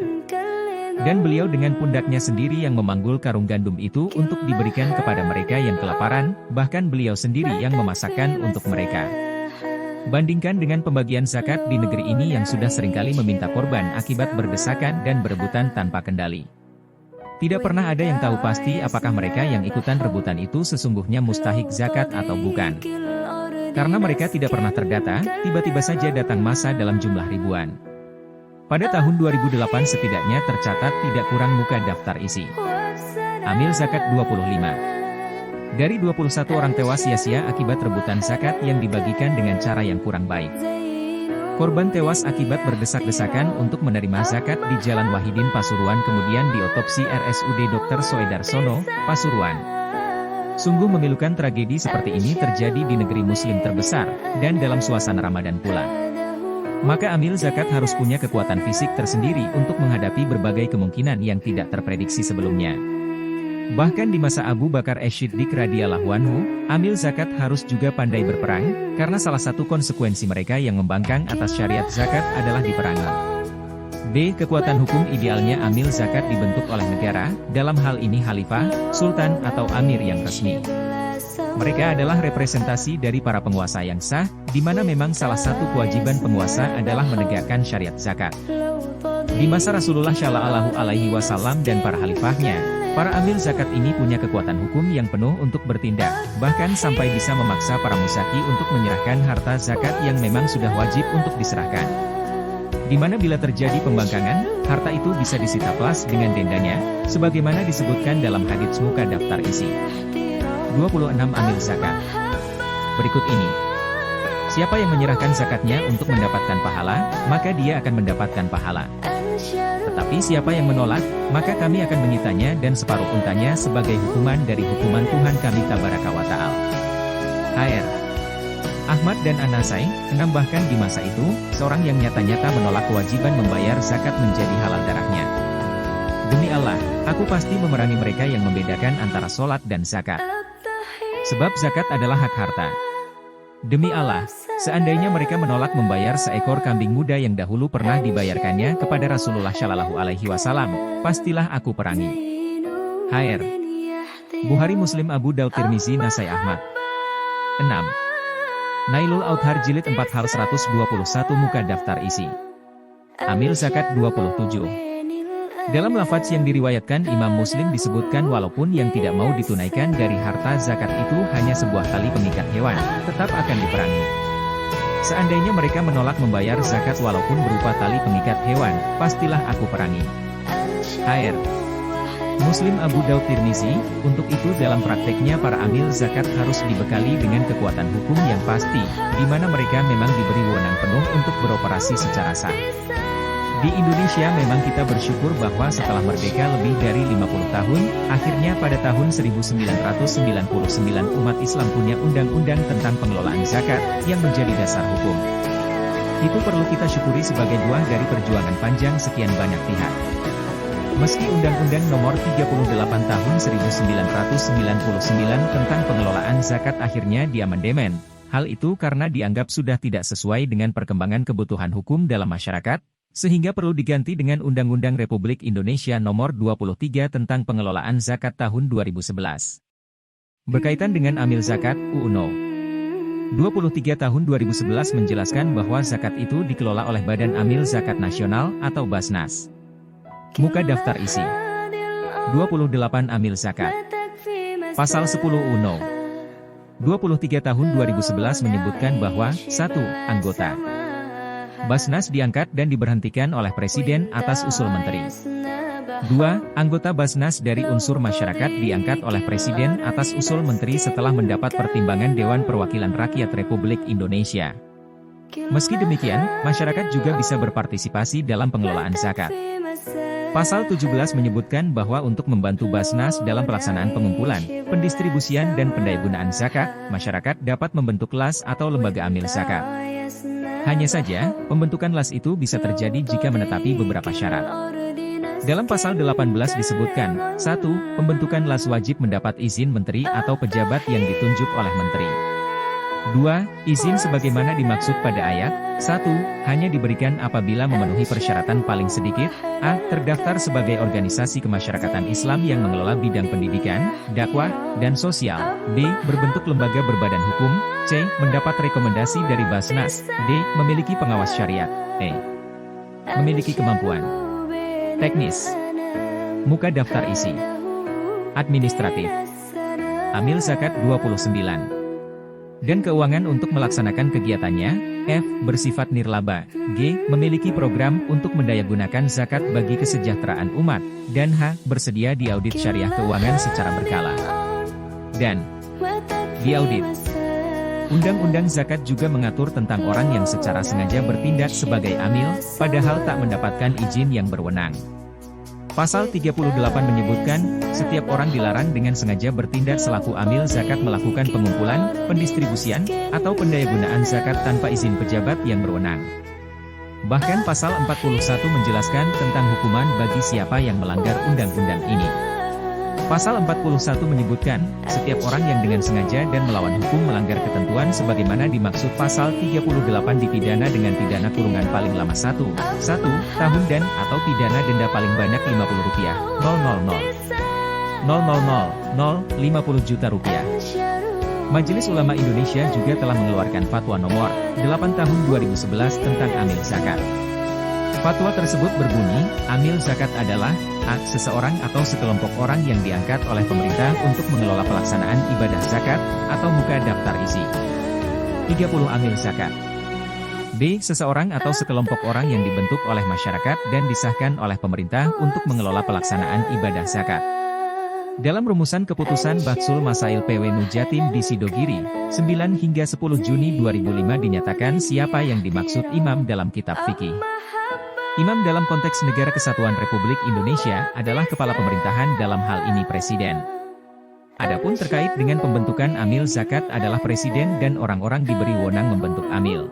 Dan beliau dengan pundaknya sendiri yang memanggul karung gandum itu untuk diberikan kepada mereka yang kelaparan, bahkan beliau sendiri yang memasakkan untuk mereka. Bandingkan dengan pembagian zakat di negeri ini yang sudah seringkali meminta korban akibat berdesakan dan berebutan tanpa kendali. Tidak pernah ada yang tahu pasti apakah mereka yang ikutan rebutan itu sesungguhnya mustahik zakat atau bukan. Karena mereka tidak pernah terdata, tiba-tiba saja datang massa dalam jumlah ribuan. Pada tahun 2008 setidaknya tercatat tidak kurang muka daftar isi amil zakat 25. Dari 21 orang tewas sia-sia akibat rebutan zakat yang dibagikan dengan cara yang kurang baik. Korban tewas akibat berdesak-desakan untuk menerima zakat di Jalan Wahidin Pasuruan kemudian diotopsi RSUD Dr. Soedarsono, Pasuruan. Sungguh memilukan tragedi seperti ini terjadi di negeri muslim terbesar, dan dalam suasana Ramadan pula. Maka amil zakat harus punya kekuatan fisik tersendiri untuk menghadapi berbagai kemungkinan yang tidak terprediksi sebelumnya. Bahkan di masa Abu Bakar As-Siddiq radhiyallahu anhu, amil zakat harus juga pandai berperang, karena salah satu konsekuensi mereka yang membangkang atas syariat zakat adalah diperangi. B. Kekuatan hukum idealnya amil zakat dibentuk oleh negara, dalam hal ini khalifah, sultan atau amir yang resmi. Mereka adalah representasi dari para penguasa yang sah, di mana memang salah satu kewajiban penguasa adalah menegakkan syariat zakat. Di masa Rasulullah Shallallahu Alaihi Wasallam dan para khalifahnya, para amil zakat ini punya kekuatan hukum yang penuh untuk bertindak, bahkan sampai bisa memaksa para musaki untuk menyerahkan harta zakat yang memang sudah wajib untuk diserahkan. Di mana bila terjadi pembangkangan, harta itu bisa disita plus dengan dendanya, sebagaimana disebutkan dalam hadits muka daftar isi 26 amil zakat. Berikut ini. Siapa yang menyerahkan zakatnya untuk mendapatkan pahala, maka dia akan mendapatkan pahala. Tetapi siapa yang menolak, maka kami akan menyitanya dan separuh untanya sebagai hukuman dari hukuman Tuhan kami Tabaraka wa Ta'ala. HR. Ahmad dan An-Nasai menambahkan di masa itu, seorang yang nyata-nyata menolak kewajiban membayar zakat menjadi halal darahnya. Demi Allah, aku pasti memerangi mereka yang membedakan antara sholat dan zakat. Sebab zakat adalah hak harta. Demi Allah, seandainya mereka menolak membayar seekor kambing muda yang dahulu pernah dibayarkannya kepada Rasulullah Shallallahu Alaihi Wasallam, pastilah aku perangi. HR. Bukhari Muslim Abu Daud Tirmizi Nasai Ahmad. 6. Nailul Authar Jilid 4 hal 121 muka daftar isi amil zakat 27. Dalam lafaz yang diriwayatkan Imam Muslim disebutkan walaupun yang tidak mau ditunaikan dari harta zakat itu hanya sebuah tali pengikat hewan, tetap akan diperangi. Seandainya mereka menolak membayar zakat walaupun berupa tali pengikat hewan, pastilah aku perangi. HR. Muslim Abu Daud Tirmizi, untuk itu dalam prakteknya para amil zakat harus dibekali dengan kekuatan hukum yang pasti, di mana mereka memang diberi wewenang penuh untuk beroperasi secara sah. Di Indonesia memang kita bersyukur bahwa setelah merdeka lebih dari 50 tahun, akhirnya pada tahun 1999 umat Islam punya undang-undang tentang pengelolaan zakat, yang menjadi dasar hukum. Itu perlu kita syukuri sebagai buah dari perjuangan panjang sekian banyak pihak. Meski Undang-Undang Nomor 38 Tahun 1999 tentang pengelolaan zakat akhirnya diamandemen, hal itu karena dianggap sudah tidak sesuai dengan perkembangan kebutuhan hukum dalam masyarakat, sehingga perlu diganti dengan Undang-Undang Republik Indonesia Nomor 23 tentang pengelolaan zakat tahun 2011. Berkaitan dengan amil zakat, UU No. 23 tahun 2011 menjelaskan bahwa zakat itu dikelola oleh Badan Amil Zakat Nasional atau Basnas. Muka daftar isi 28 amil zakat. Pasal 10 UU No. 23 tahun 2011 menyebutkan bahwa 1. Anggota Basnas diangkat dan diberhentikan oleh Presiden atas usul Menteri. 2. Anggota Basnas dari unsur masyarakat diangkat oleh Presiden atas usul Menteri setelah mendapat pertimbangan Dewan Perwakilan Rakyat Republik Indonesia. Meski demikian, masyarakat juga bisa berpartisipasi dalam pengelolaan zakat. Pasal 17 menyebutkan bahwa untuk membantu Basnas dalam pelaksanaan pengumpulan, pendistribusian dan pendayagunaan zakat, masyarakat dapat membentuk LAS atau lembaga amil zakat. Hanya saja, pembentukan LAS itu bisa terjadi jika menetapi beberapa syarat. Dalam pasal 18 disebutkan, 1. Pembentukan LAS wajib mendapat izin menteri atau pejabat yang ditunjuk oleh menteri. 2. Izin sebagaimana dimaksud pada ayat 1, hanya diberikan apabila memenuhi persyaratan paling sedikit, A. Terdaftar sebagai organisasi kemasyarakatan Islam yang mengelola bidang pendidikan, dakwah, dan sosial, B. Berbentuk lembaga berbadan hukum, C. Mendapat rekomendasi dari Basnas, D. Memiliki pengawas syariat, E. Memiliki kemampuan teknis. Muka daftar isi administratif amil zakat 29 dan keuangan untuk melaksanakan kegiatannya, F. Bersifat nirlaba, G. Memiliki program untuk mendayagunakan zakat bagi kesejahteraan umat, dan H. Bersedia diaudit syariah keuangan secara berkala. Dan diaudit. Undang-undang zakat juga mengatur tentang orang yang secara sengaja bertindak sebagai amil, padahal tak mendapatkan izin yang berwenang. Pasal 38 menyebutkan, setiap orang dilarang dengan sengaja bertindak selaku amil zakat melakukan pengumpulan, pendistribusian, atau pendayagunaan zakat tanpa izin pejabat yang berwenang. Bahkan pasal 41 menjelaskan tentang hukuman bagi siapa yang melanggar undang-undang ini. Pasal 41 menyebutkan, setiap orang yang dengan sengaja dan melawan hukum melanggar ketentuan sebagaimana dimaksud pasal 38 dipidana dengan pidana kurungan paling lama 1 tahun dan atau pidana denda paling banyak Rp50.000, 50 juta rupiah. Majelis Ulama Indonesia juga telah mengeluarkan Fatwa Nomor 8 Tahun 2011 tentang amil zakat. Fatwa tersebut berbunyi, amil zakat adalah A. Seseorang atau sekelompok orang yang diangkat oleh pemerintah untuk mengelola pelaksanaan ibadah zakat, atau muka daftar isi 30 amil zakat. B. Seseorang atau sekelompok orang yang dibentuk oleh masyarakat dan disahkan oleh pemerintah untuk mengelola pelaksanaan ibadah zakat. Dalam rumusan keputusan Baksul Masail PW Nujatim di Sidogiri, 9 hingga 10 Juni 2005 dinyatakan siapa yang dimaksud imam dalam kitab fikih. Imam dalam konteks Negara Kesatuan Republik Indonesia adalah kepala pemerintahan, dalam hal ini Presiden. Adapun terkait dengan pembentukan amil zakat adalah Presiden dan orang-orang diberi wewenang membentuk amil.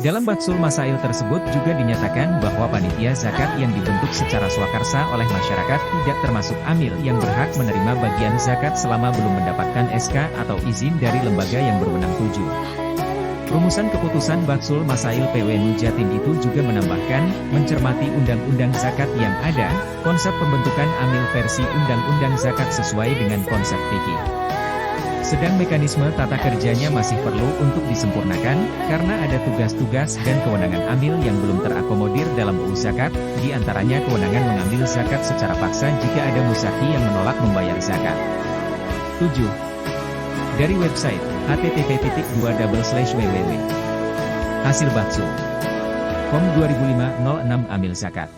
Dalam Baksul Masail tersebut juga dinyatakan bahwa panitia zakat yang dibentuk secara swakarsa oleh masyarakat tidak termasuk amil yang berhak menerima bagian zakat selama belum mendapatkan SK atau izin dari lembaga yang berwenang tuju. Rumusan keputusan Baksul Masail PW Nujatim itu juga menambahkan, mencermati undang-undang zakat yang ada, konsep pembentukan amil versi undang-undang zakat sesuai dengan konsep fikih. Sedang mekanisme tata kerjanya masih perlu untuk disempurnakan, karena ada tugas-tugas dan kewenangan amil yang belum terakomodir dalam UU Zakat, di antaranya kewenangan mengambil zakat secara paksa jika ada musaki yang menolak membayar zakat. 7. Dari website http://www Hasil bakso. Kom 2005-06 Amil zakat.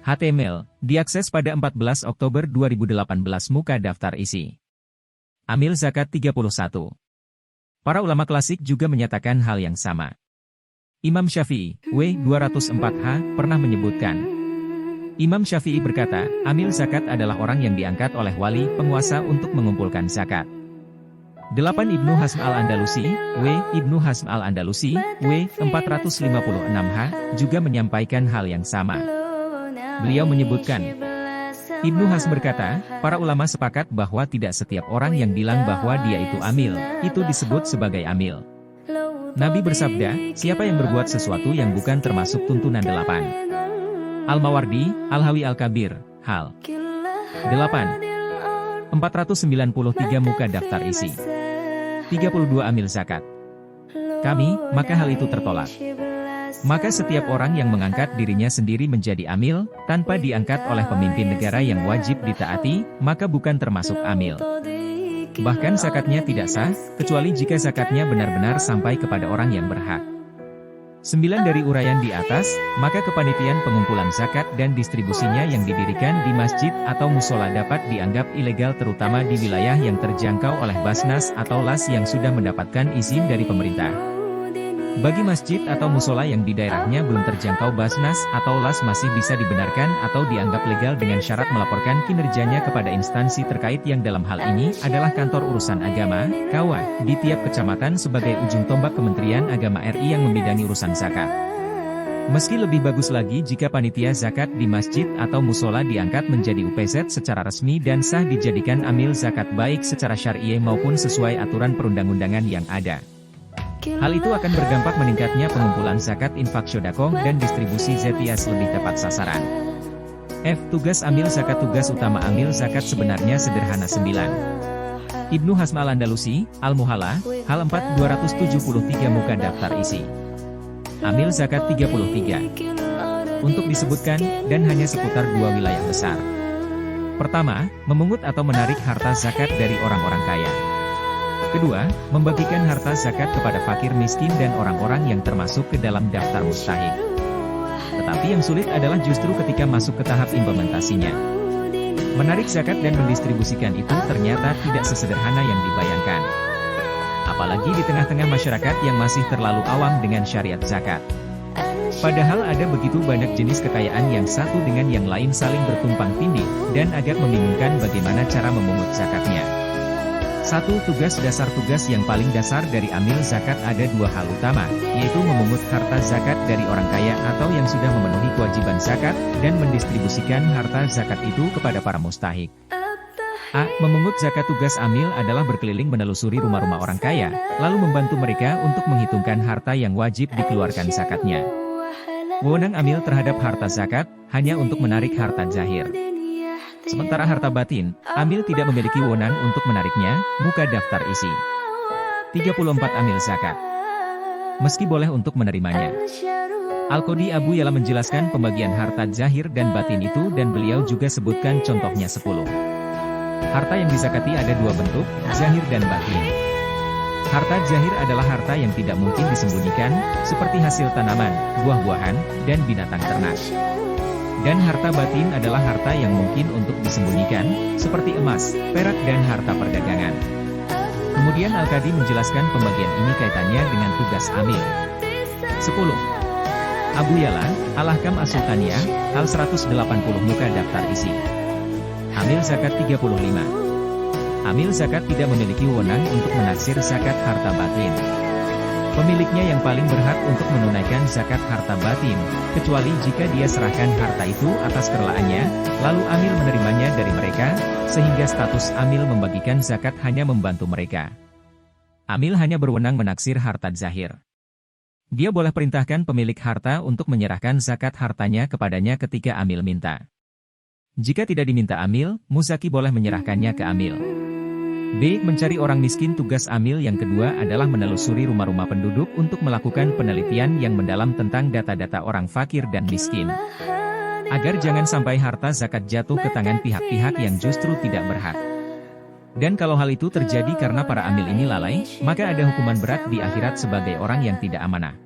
HTML, diakses pada 14 Oktober 2018 muka daftar isi. Amil zakat 31. Para ulama klasik juga menyatakan hal yang sama. Imam Syafi'i, W204H, pernah menyebutkan. Imam Syafi'i berkata, amil zakat adalah orang yang diangkat oleh wali penguasa untuk mengumpulkan zakat. 8 Ibnu Hazm al-Andalusi, W. Ibnu Hazm al-Andalusi, W456H, juga menyampaikan hal yang sama. Beliau menyebutkan, Ibnu Hazm berkata, para ulama sepakat bahwa tidak setiap orang yang bilang bahwa dia itu amil, itu disebut sebagai amil. Nabi bersabda, siapa yang berbuat sesuatu yang bukan termasuk tuntunan 8. Al-Mawardi, Al-Hawi Al-Kabir, Hal. 8. 493 muka daftar isi. 32 amil zakat. Kami, maka hal itu tertolak. Maka setiap orang yang mengangkat dirinya sendiri menjadi amil, tanpa diangkat oleh pemimpin negara yang wajib ditaati, maka bukan termasuk amil. Bahkan zakatnya tidak sah, kecuali jika zakatnya benar-benar sampai kepada orang yang berhak. 9 dari uraian di atas, maka kepanitiaan pengumpulan zakat dan distribusinya yang didirikan di masjid atau musola dapat dianggap ilegal terutama di wilayah yang terjangkau oleh Basnas atau LAS yang sudah mendapatkan izin dari pemerintah. Bagi masjid atau musola yang di daerahnya belum terjangkau Basnas atau LAS masih bisa dibenarkan atau dianggap legal dengan syarat melaporkan kinerjanya kepada instansi terkait yang dalam hal ini adalah Kantor Urusan Agama, KUA, di tiap kecamatan sebagai ujung tombak Kementerian Agama RI yang membidangi urusan zakat. Meski lebih bagus lagi jika panitia zakat di masjid atau musola diangkat menjadi UPZ secara resmi dan sah dijadikan amil zakat baik secara syariah maupun sesuai aturan perundang-undangan yang ada. Hal itu akan berdampak meningkatnya pengumpulan zakat infak shodaqoh dan distribusi ZIAS lebih tepat sasaran. F. Tugas amil zakat. Tugas utama amil zakat sebenarnya sederhana 9. Ibnu Hazm al-Andalusi, Al-Muhalla, Hal 4 273 muka daftar isi. Amil zakat 33. Untuk disebutkan, dan hanya seputar 2 wilayah besar. Pertama, memungut atau menarik harta zakat dari orang-orang kaya. Kedua, membagikan harta zakat kepada fakir miskin dan orang-orang yang termasuk ke dalam daftar mustahik. Tetapi yang sulit adalah justru ketika masuk ke tahap implementasinya. Menarik zakat dan mendistribusikan itu ternyata tidak sesederhana yang dibayangkan. Apalagi di tengah-tengah masyarakat yang masih terlalu awam dengan syariat zakat. Padahal ada begitu banyak jenis kekayaan yang satu dengan yang lain saling bertumpang tindih, dan agak membingungkan bagaimana cara memungut zakatnya. 1. Tugas dasar. Tugas yang paling dasar dari amil zakat ada 2 hal utama, yaitu memungut harta zakat dari orang kaya atau yang sudah memenuhi kewajiban zakat, dan mendistribusikan harta zakat itu kepada para mustahik. A. Memungut zakat. Tugas amil adalah berkeliling menelusuri rumah-rumah orang kaya, lalu membantu mereka untuk menghitungkan harta yang wajib dikeluarkan zakatnya. Wewenang amil terhadap harta zakat, hanya untuk menarik harta zahir. Sementara harta batin, amil tidak memiliki wewenang untuk menariknya, muka daftar isi. 34 amil zakat. Meski boleh untuk menerimanya. Al-Qadi Abu Ya'la menjelaskan pembagian harta zahir dan batin itu dan beliau juga sebutkan contohnya 10. Harta yang dizakati ada 2 bentuk, zahir dan batin. Harta zahir adalah harta yang tidak mungkin disembunyikan, seperti hasil tanaman, buah-buahan, dan binatang ternak. Dan harta batin adalah harta yang mungkin untuk disembunyikan, seperti emas, perak dan harta perdagangan. Kemudian Al-Qadi menjelaskan pembagian ini kaitannya dengan tugas amil. 10. Abu Ya'la, Al-Ahkam As-Sultaniyah, Hal 180 muka daftar isi. Amil zakat 35. Amil zakat tidak memiliki wewenang untuk menaksir zakat harta batin. Pemiliknya yang paling berhak untuk menunaikan zakat harta batin, kecuali jika dia serahkan harta itu atas kerelaannya, lalu amil menerimanya dari mereka, sehingga status amil membagikan zakat hanya membantu mereka. Amil hanya berwenang menaksir harta zahir. Dia boleh perintahkan pemilik harta untuk menyerahkan zakat hartanya kepadanya ketika amil minta. Jika tidak diminta amil, muzaki boleh menyerahkannya ke amil. B. Mencari orang miskin. Tugas amil yang kedua adalah menelusuri rumah-rumah penduduk untuk melakukan penelitian yang mendalam tentang data-data orang fakir dan miskin. Agar jangan sampai harta zakat jatuh ke tangan pihak-pihak yang justru tidak berhak. Dan kalau hal itu terjadi karena para amil ini lalai, maka ada hukuman berat di akhirat sebagai orang yang tidak amanah.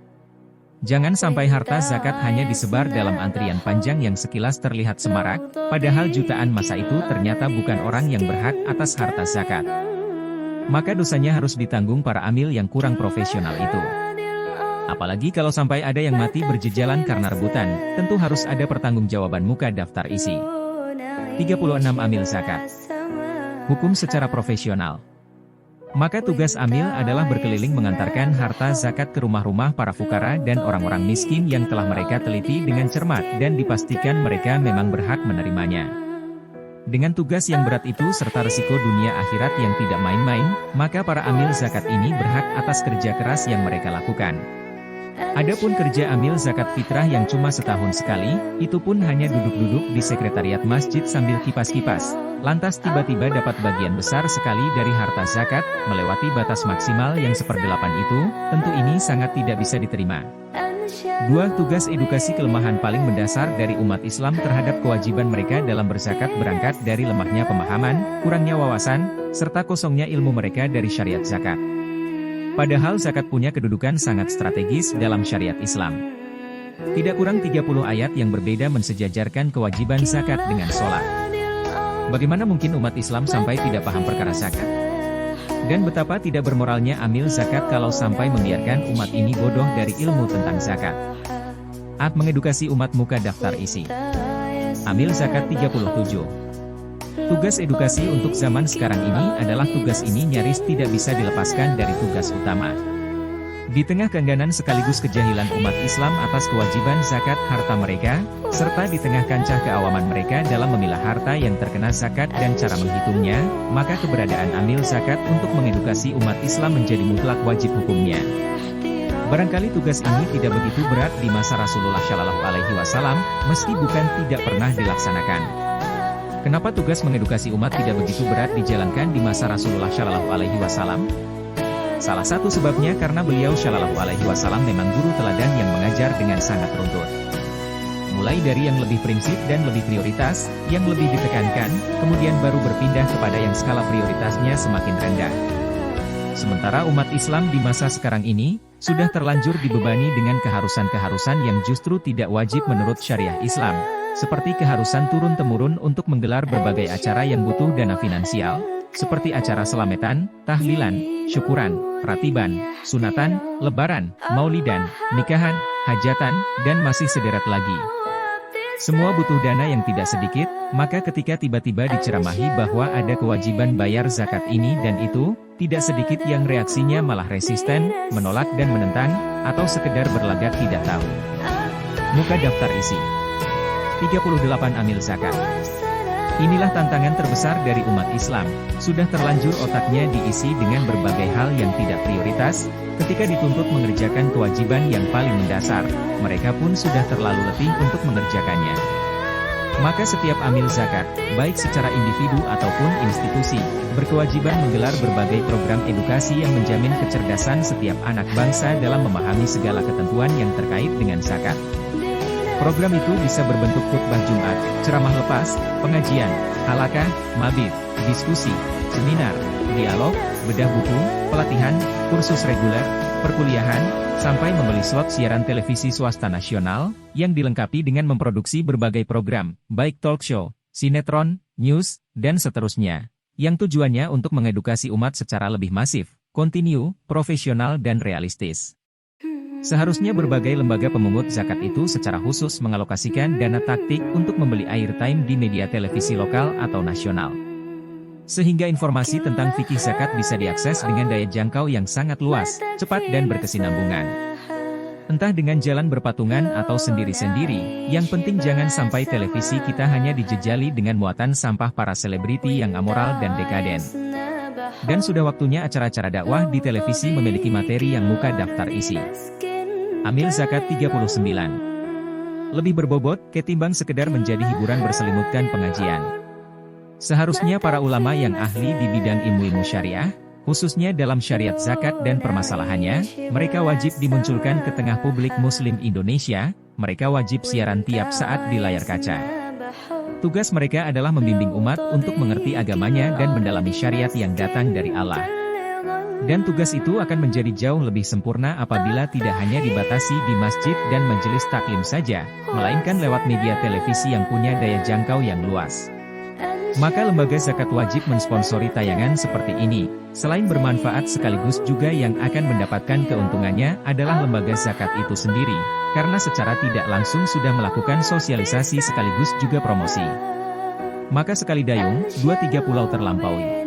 Jangan sampai harta zakat hanya disebar dalam antrian panjang yang sekilas terlihat semarak, padahal jutaan masa itu ternyata bukan orang yang berhak atas harta zakat. Maka dosanya harus ditanggung para amil yang kurang profesional itu. Apalagi kalau sampai ada yang mati berjejalan karena rebutan, tentu harus ada pertanggungjawaban muka daftar isi. 36 Amil zakat. Hukum secara profesional. Maka tugas amil adalah berkeliling mengantarkan harta zakat ke rumah-rumah para fukara dan orang-orang miskin yang telah mereka teliti dengan cermat dan dipastikan mereka memang berhak menerimanya. Dengan tugas yang berat itu serta resiko dunia akhirat yang tidak main-main, maka para amil zakat ini berhak atas kerja keras yang mereka lakukan. Adapun kerja amil zakat fitrah yang cuma setahun sekali, itu pun hanya duduk-duduk di sekretariat masjid sambil kipas-kipas. Lantas tiba-tiba dapat bagian besar sekali dari harta zakat, melewati batas maksimal yang 1/8 itu, tentu ini sangat tidak bisa diterima. 2. Tugas edukasi kelemahan paling mendasar dari umat Islam terhadap kewajiban mereka dalam berzakat berangkat dari lemahnya pemahaman, kurangnya wawasan, serta kosongnya ilmu mereka dari syariat zakat. Padahal zakat punya kedudukan sangat strategis dalam syariat Islam. Tidak kurang 30 ayat yang berbeda mensejajarkan kewajiban zakat dengan sholat. Bagaimana mungkin umat Islam sampai tidak paham perkara zakat? Dan betapa tidak bermoralnya amil zakat kalau sampai membiarkan umat ini bodoh dari ilmu tentang zakat. Mengedukasi umat muka daftar isi. Amil zakat 37. Tugas edukasi untuk zaman sekarang ini adalah tugas ini nyaris tidak bisa dilepaskan dari tugas utama. Di tengah keengganan sekaligus kejahilan umat Islam atas kewajiban zakat harta mereka, serta di tengah kancah keawaman mereka dalam memilah harta yang terkena zakat dan cara menghitungnya, maka keberadaan amil zakat untuk mengedukasi umat Islam menjadi mutlak wajib hukumnya. Barangkali tugas ini tidak begitu berat di masa Rasulullah Shallallahu Alaihi Wasallam, meski bukan tidak pernah dilaksanakan. Kenapa tugas mengedukasi umat tidak begitu berat dijalankan di masa Rasulullah Shallallahu Alaihi Wasallam? Salah satu sebabnya karena beliau Shallallahu Alaihi Wasallam memang guru teladan yang mengajar dengan sangat runtut. Mulai dari yang lebih prinsip dan lebih prioritas, yang lebih ditekankan, kemudian baru berpindah kepada yang skala prioritasnya semakin rendah. Sementara umat Islam di masa sekarang ini, sudah terlanjur dibebani dengan keharusan-keharusan yang justru tidak wajib menurut syariah Islam. Seperti keharusan turun-temurun untuk menggelar berbagai acara yang butuh dana finansial, seperti acara selametan, tahlilan, syukuran, ratiban, sunatan, lebaran, maulidan, nikahan, hajatan, dan masih sederet lagi. Semua butuh dana yang tidak sedikit, maka ketika tiba-tiba diceramahi bahwa ada kewajiban bayar zakat ini dan itu, tidak sedikit yang reaksinya malah resisten, menolak dan menentang, atau sekedar berlagak tidak tahu. Muka daftar isi. 38 Amil zakat. Inilah tantangan terbesar dari umat Islam, sudah terlanjur otaknya diisi dengan berbagai hal yang tidak prioritas, ketika dituntut mengerjakan kewajiban yang paling mendasar, mereka pun sudah terlalu letih untuk mengerjakannya. Maka setiap amil zakat, baik secara individu ataupun institusi, berkewajiban menggelar berbagai program edukasi yang menjamin kecerdasan setiap anak bangsa dalam memahami segala ketentuan yang terkait dengan zakat. Program itu bisa berbentuk khutbah Jumat, ceramah lepas, pengajian, halakah, mabit, diskusi, seminar, dialog, bedah buku, pelatihan, kursus reguler, perkuliahan, sampai membeli slot siaran televisi swasta nasional, yang dilengkapi dengan memproduksi berbagai program, baik talk show, sinetron, news, dan seterusnya, yang tujuannya untuk mengedukasi umat secara lebih masif, kontinu, profesional dan realistis. Seharusnya berbagai lembaga pemungut zakat itu secara khusus mengalokasikan dana taktik untuk membeli airtime di media televisi lokal atau nasional. Sehingga informasi tentang fikih zakat bisa diakses dengan daya jangkau yang sangat luas, cepat dan berkesinambungan. Entah dengan jalan berpatungan atau sendiri-sendiri, yang penting jangan sampai televisi kita hanya dijejali dengan muatan sampah para selebriti yang amoral dan dekaden. Dan sudah waktunya acara-acara dakwah di televisi memiliki materi yang muka daftar isi. Amil zakat 39. Lebih berbobot, ketimbang sekedar menjadi hiburan berselimutkan pengajian. Seharusnya para ulama yang ahli di bidang ilmu-ilmu syariah, khususnya dalam syariat zakat dan permasalahannya, mereka wajib dimunculkan ke tengah publik muslim Indonesia, mereka wajib siaran tiap saat di layar kaca. Tugas mereka adalah membimbing umat untuk mengerti agamanya dan mendalami syariat yang datang dari Allah. Dan tugas itu akan menjadi jauh lebih sempurna apabila tidak hanya dibatasi di masjid dan majelis taklim saja, melainkan lewat media televisi yang punya daya jangkau yang luas. Maka lembaga zakat wajib mensponsori tayangan seperti ini. Selain bermanfaat sekaligus juga yang akan mendapatkan keuntungannya adalah lembaga zakat itu sendiri, karena secara tidak langsung sudah melakukan sosialisasi sekaligus juga promosi. Maka sekali dayung, 2-3 pulau terlampaui.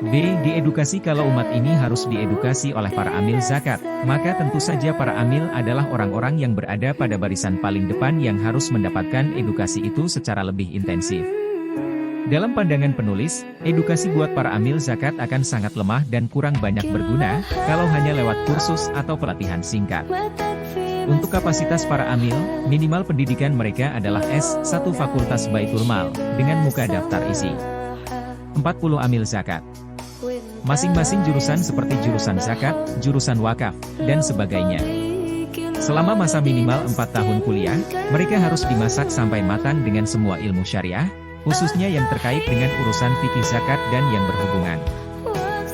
B. Diedukasi. Kalau umat ini harus diedukasi oleh para amil zakat, maka tentu saja para amil adalah orang-orang yang berada pada barisan paling depan yang harus mendapatkan edukasi itu secara lebih intensif. Dalam pandangan penulis, edukasi buat para amil zakat akan sangat lemah dan kurang banyak berguna, kalau hanya lewat kursus atau pelatihan singkat. Untuk kapasitas para amil, minimal pendidikan mereka adalah S1 Fakultas Baitul Mal, dengan muka daftar isi. 40 amil zakat. Masing-masing jurusan seperti jurusan zakat, jurusan wakaf, dan sebagainya. Selama masa minimal 4 tahun kuliah, mereka harus dimasak sampai matang dengan semua ilmu syariah, khususnya yang terkait dengan urusan fikih zakat dan yang berhubungan.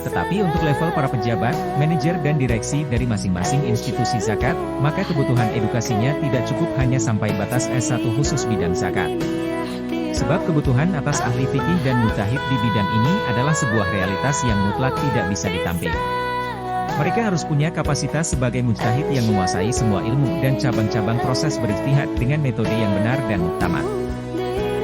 Tetapi untuk level para pejabat, manajer dan direksi dari masing-masing institusi zakat, maka kebutuhan edukasinya tidak cukup hanya sampai batas S1 khusus bidang zakat. Sebab kebutuhan atas ahli fikih dan mujtahid di bidang ini adalah sebuah realitas yang mutlak tidak bisa ditampik. Mereka harus punya kapasitas sebagai mujtahid yang menguasai semua ilmu dan cabang-cabang proses berijtihad dengan metode yang benar dan muktamad.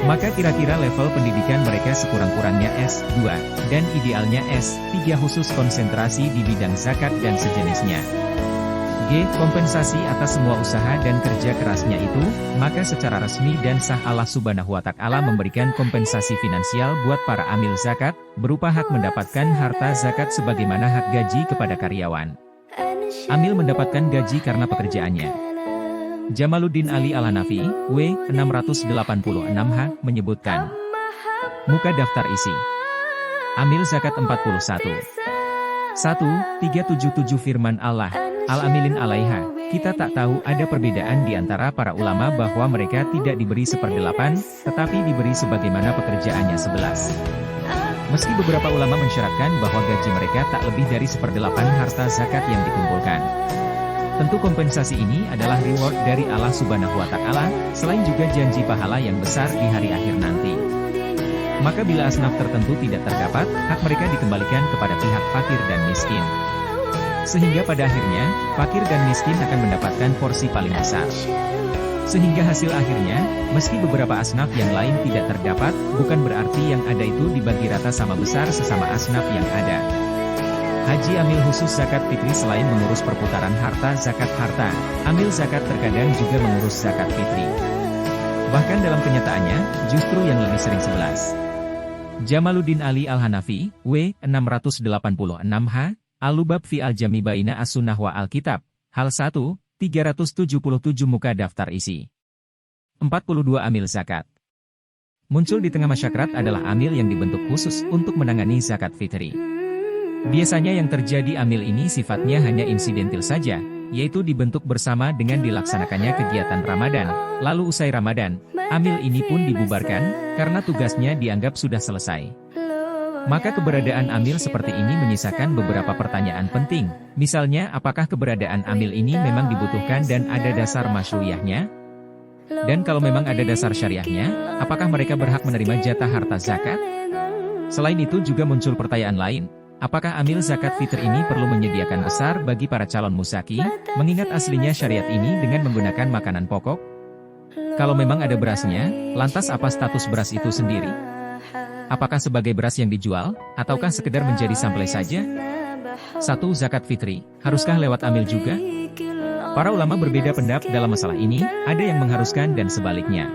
Maka kira-kira level pendidikan mereka sekurang-kurangnya S2, dan idealnya S3 khusus konsentrasi di bidang zakat dan sejenisnya. G. Kompensasi atas semua usaha dan kerja kerasnya itu, maka secara resmi dan sah Allah Subhanahu wa Ta'ala memberikan kompensasi finansial buat para amil zakat, berupa hak mendapatkan harta zakat sebagaimana hak gaji kepada karyawan. Amil mendapatkan gaji karena pekerjaannya. Jamaluddin Ali Al-Hanafi, W. 686H, menyebutkan. Muka daftar isi. Amil zakat 41. 1.377 Firman Allah. Al-amilin alaiha, kita tak tahu ada perbedaan di antara para ulama bahwa mereka tidak diberi 1/8, tetapi diberi sebagaimana pekerjaannya 11. Meski beberapa ulama mensyaratkan bahwa gaji mereka tak lebih dari 1/8 harta zakat yang dikumpulkan. Tentu kompensasi ini adalah reward dari Allah Subhanahu wa Ta'ala, selain juga janji pahala yang besar di hari akhir nanti. Maka bila asnaf tertentu tidak terdapat, hak mereka dikembalikan kepada pihak fakir dan miskin. Sehingga pada akhirnya, fakir dan miskin akan mendapatkan porsi paling besar. Sehingga hasil akhirnya, meski beberapa asnaf yang lain tidak terdapat, bukan berarti yang ada itu dibagi rata sama besar sesama asnaf yang ada. Haji amil khusus zakat fitri selain mengurus perputaran harta zakat harta, amil zakat terkadang juga mengurus zakat fitri. Bahkan dalam kenyataannya, justru yang lebih sering 11. Jamaluddin Ali Al-Hanafi, W. 686H, Al-Lubab fi al-Jami baina as-Sunnah wa al-Kitab, hal 1, 377 muka daftar isi. 42 amil zakat. Muncul di tengah masyarakat adalah amil yang dibentuk khusus untuk menangani zakat fitri. Biasanya yang terjadi amil ini sifatnya hanya insidentil saja, yaitu dibentuk bersama dengan dilaksanakannya kegiatan Ramadan, lalu usai Ramadan, amil ini pun dibubarkan, karena tugasnya dianggap sudah selesai. Maka keberadaan amil seperti ini menyisakan beberapa pertanyaan penting, misalnya apakah keberadaan amil ini memang dibutuhkan dan ada dasar masyru'iyahnya? Dan kalau memang ada dasar syariahnya, apakah mereka berhak menerima jatah harta zakat? Selain itu juga muncul pertanyaan lain, apakah amil zakat fitr ini perlu menyediakan besar bagi para calon musaki, mengingat aslinya syariat ini dengan menggunakan makanan pokok? Kalau memang ada berasnya, lantas apa status beras itu sendiri? Apakah sebagai beras yang dijual, ataukah sekedar menjadi sampel saja? 1. Zakat fitri, haruskah lewat amil juga? Para ulama berbeda pendapat dalam masalah ini, ada yang mengharuskan dan sebaliknya.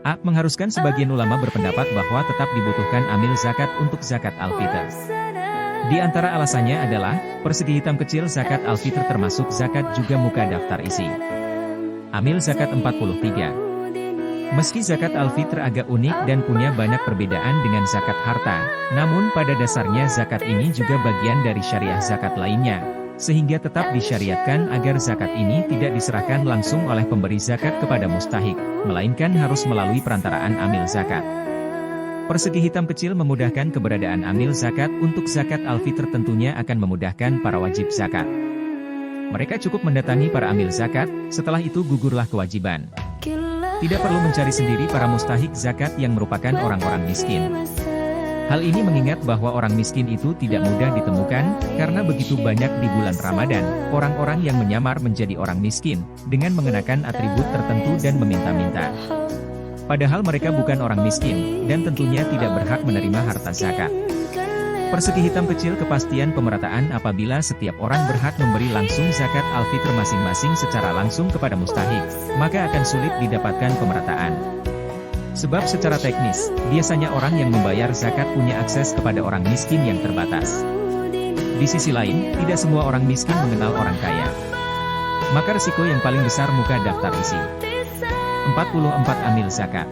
A. Mengharuskan. Sebagian ulama berpendapat bahwa tetap dibutuhkan amil zakat untuk zakat al-fitr. Di antara alasannya adalah, persegi hitam kecil zakat al-fitr termasuk zakat juga muka daftar isi. Amil zakat 43. Meski zakat al-fitr agak unik dan punya banyak perbedaan dengan zakat harta, namun pada dasarnya zakat ini juga bagian dari syariah zakat lainnya, sehingga tetap disyariatkan agar zakat ini tidak diserahkan langsung oleh pemberi zakat kepada mustahik, melainkan harus melalui perantaraan amil zakat. Persegi hitam kecil memudahkan keberadaan amil zakat. Untuk zakat al-fitr tentunya akan memudahkan para wajib zakat. Mereka cukup mendatangi para amil zakat, setelah itu gugurlah kewajiban. Tidak perlu mencari sendiri para mustahik zakat yang merupakan orang-orang miskin. Hal ini mengingat bahwa orang miskin itu tidak mudah ditemukan, karena begitu banyak di bulan Ramadan, orang-orang yang menyamar menjadi orang miskin, dengan mengenakan atribut tertentu dan meminta-minta. Padahal mereka bukan orang miskin, dan tentunya tidak berhak menerima harta zakat. Persegi hitam kecil kepastian pemerataan apabila setiap orang berhak memberi langsung zakat al-fitr masing-masing secara langsung kepada mustahik, maka akan sulit didapatkan pemerataan. Sebab secara teknis, biasanya orang yang membayar zakat punya akses kepada orang miskin yang terbatas. Di sisi lain, tidak semua orang miskin mengenal orang kaya. Maka risiko yang paling besar muka daftar isi 44 amil zakat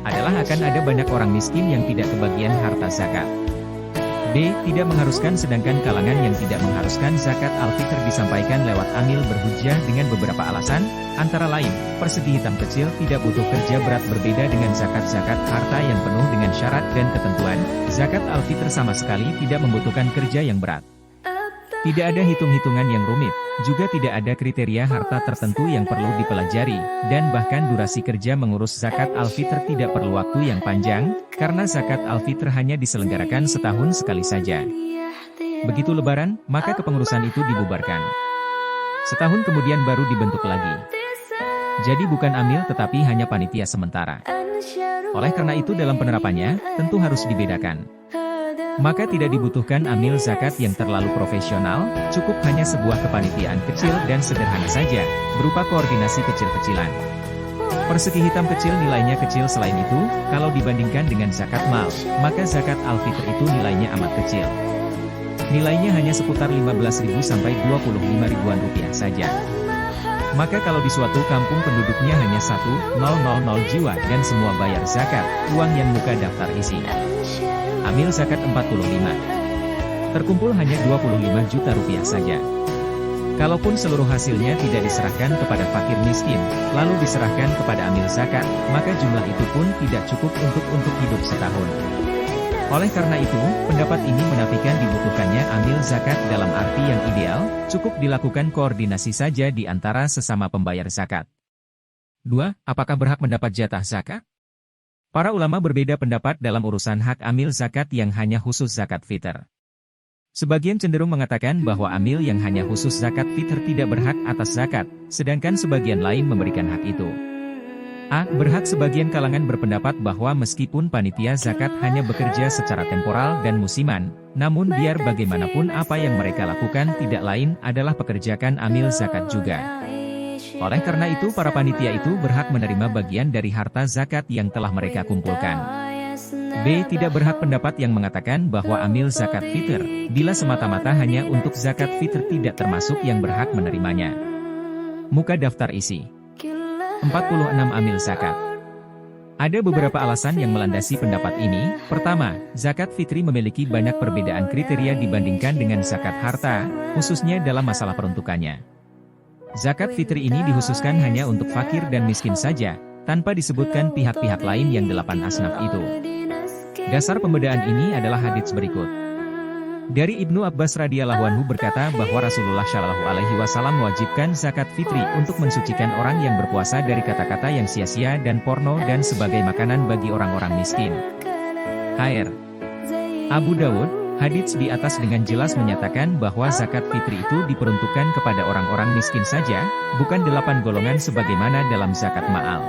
adalah akan ada banyak orang miskin yang tidak kebagian harta zakat. B. Tidak mengharuskan sedangkan kalangan yang tidak mengharuskan zakat al-fitr disampaikan lewat amil berhujjah dengan beberapa alasan, antara lain, persegi hitam kecil tidak butuh kerja berat berbeda dengan zakat-zakat harta yang penuh dengan syarat dan ketentuan, zakat al-fitr sama sekali tidak membutuhkan kerja yang berat. Tidak ada hitung-hitungan yang rumit, juga tidak ada kriteria harta tertentu yang perlu dipelajari, dan bahkan durasi kerja mengurus zakat al-fitr tidak perlu waktu yang panjang, karena zakat al-fitr hanya diselenggarakan setahun sekali saja. Begitu lebaran, maka kepengurusan itu dibubarkan. Setahun kemudian baru dibentuk lagi. Jadi bukan amil tetapi hanya panitia sementara. Oleh karena itu dalam penerapannya, tentu harus dibedakan. Maka tidak dibutuhkan amil zakat yang terlalu profesional, cukup hanya sebuah kepanitiaan kecil dan sederhana saja, berupa koordinasi kecil-kecilan. Persegi hitam kecil nilainya kecil selain itu, kalau dibandingkan dengan zakat mal, maka zakat al-fitr itu nilainya amat kecil. Nilainya hanya seputar 15.000 sampai 25 ribuan rupiah saja. Maka kalau di suatu kampung penduduknya hanya 1,000 jiwa dan semua bayar zakat, uang yang muka daftar isi amil zakat 45. Terkumpul hanya 25 juta rupiah saja. Kalaupun seluruh hasilnya tidak diserahkan kepada fakir miskin, lalu diserahkan kepada amil zakat, maka jumlah itu pun tidak cukup untuk hidup setahun. Oleh karena itu, pendapat ini menafikan dibutuhkannya amil zakat dalam arti yang ideal, cukup dilakukan koordinasi saja di antara sesama pembayar zakat. 2. Apakah berhak mendapat jatah zakat? Para ulama berbeda pendapat dalam urusan hak amil zakat yang hanya khusus zakat fitr. Sebagian cenderung mengatakan bahwa amil yang hanya khusus zakat fitr tidak berhak atas zakat, sedangkan sebagian lain memberikan hak itu. A. Berhak sebagian kalangan berpendapat bahwa meskipun panitia zakat hanya bekerja secara temporal dan musiman, namun biar bagaimanapun apa yang mereka lakukan tidak lain adalah pekerjakan amil zakat juga. Oleh karena itu para panitia itu berhak menerima bagian dari harta zakat yang telah mereka kumpulkan. B. Tidak berhak pendapat yang mengatakan bahwa amil zakat fitr, bila semata-mata hanya untuk zakat fitr tidak termasuk yang berhak menerimanya. Muka daftar isi 46 amil zakat. Ada beberapa alasan yang melandasi pendapat ini. Pertama, zakat fitri memiliki banyak perbedaan kriteria dibandingkan dengan zakat harta, khususnya dalam masalah peruntukannya. Zakat fitri ini dikhususkan hanya untuk fakir dan miskin saja, tanpa disebutkan pihak-pihak lain yang 8 asnaf itu. Dasar pembedaan ini adalah hadits berikut. Dari Ibnu Abbas radhiyallahu anhu berkata bahwa Rasulullah shallallahu alaihi wasallam mewajibkan zakat fitri untuk mensucikan orang yang berpuasa dari kata-kata yang sia-sia dan porno dan sebagai makanan bagi orang-orang miskin. Hr. Abu Dawud, hadits di atas dengan jelas menyatakan bahwa zakat fitri itu diperuntukkan kepada orang-orang miskin saja, bukan 8 golongan sebagaimana dalam zakat ma'al.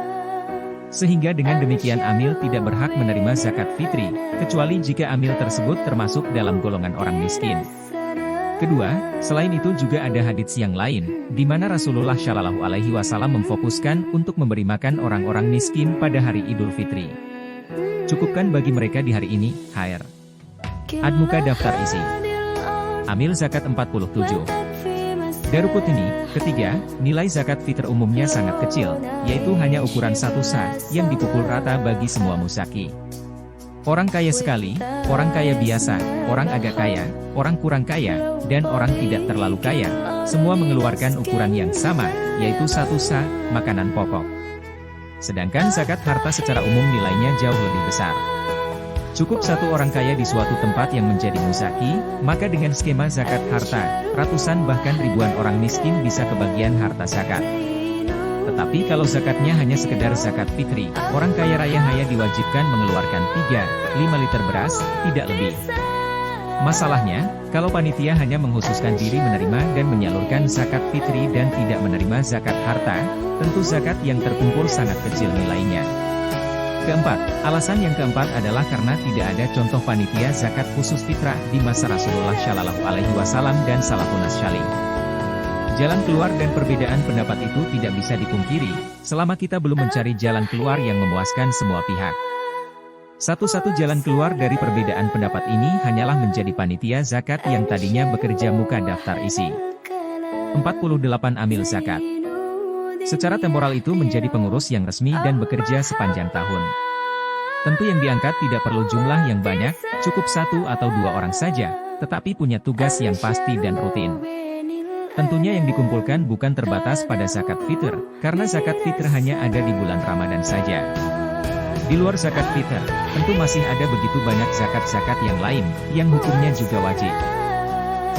Sehingga dengan demikian amil tidak berhak menerima zakat fitri, kecuali jika amil tersebut termasuk dalam golongan orang miskin. Kedua, selain itu juga ada hadits yang lain, di mana Rasulullah Shallallahu Alaihi Wasallam memfokuskan untuk memberi makan orang-orang miskin pada hari Idul Fitri. Cukupkan bagi mereka di hari ini, Hr. Muka daftar isi amil zakat 47. Darukutni, ketiga, nilai zakat fitr umumnya sangat kecil, yaitu hanya ukuran 1 sa, yang dipukul rata bagi semua musaki. Orang kaya sekali, orang kaya biasa, orang agak kaya, orang kurang kaya, dan orang tidak terlalu kaya, semua mengeluarkan ukuran yang sama, yaitu 1 sa, makanan pokok. Sedangkan zakat harta secara umum nilainya jauh lebih besar. Cukup satu orang kaya di suatu tempat yang menjadi muzaki, maka dengan skema zakat harta, ratusan bahkan ribuan orang miskin bisa kebagian harta zakat. Tetapi kalau zakatnya hanya sekedar zakat fitri, orang kaya raya hanya diwajibkan mengeluarkan 3-5 liter beras, tidak lebih. Masalahnya, kalau panitia hanya menghususkan diri menerima dan menyalurkan zakat fitri dan tidak menerima zakat harta, tentu zakat yang terkumpul sangat kecil nilainya. Keempat, alasan yang keempat adalah karena tidak ada contoh panitia zakat khusus fitrah di masa Rasulullah Shallallahu Alaihi Wasallam dan salafun salih. Jalan keluar dan perbedaan pendapat itu tidak bisa dipungkiri, selama kita belum mencari jalan keluar yang memuaskan semua pihak. Satu-satu jalan keluar dari perbedaan pendapat ini hanyalah menjadi panitia zakat yang tadinya bekerja muka daftar isi. 48 amil zakat. Secara temporal itu menjadi pengurus yang resmi dan bekerja sepanjang tahun. Tentu yang diangkat tidak perlu jumlah yang banyak, cukup 1 atau 2 orang saja, tetapi punya tugas yang pasti dan rutin. Tentunya yang dikumpulkan bukan terbatas pada zakat fitr, karena zakat fitr hanya ada di bulan Ramadan saja. Di luar zakat fitr, tentu masih ada begitu banyak zakat-zakat yang lain, yang hukumnya juga wajib.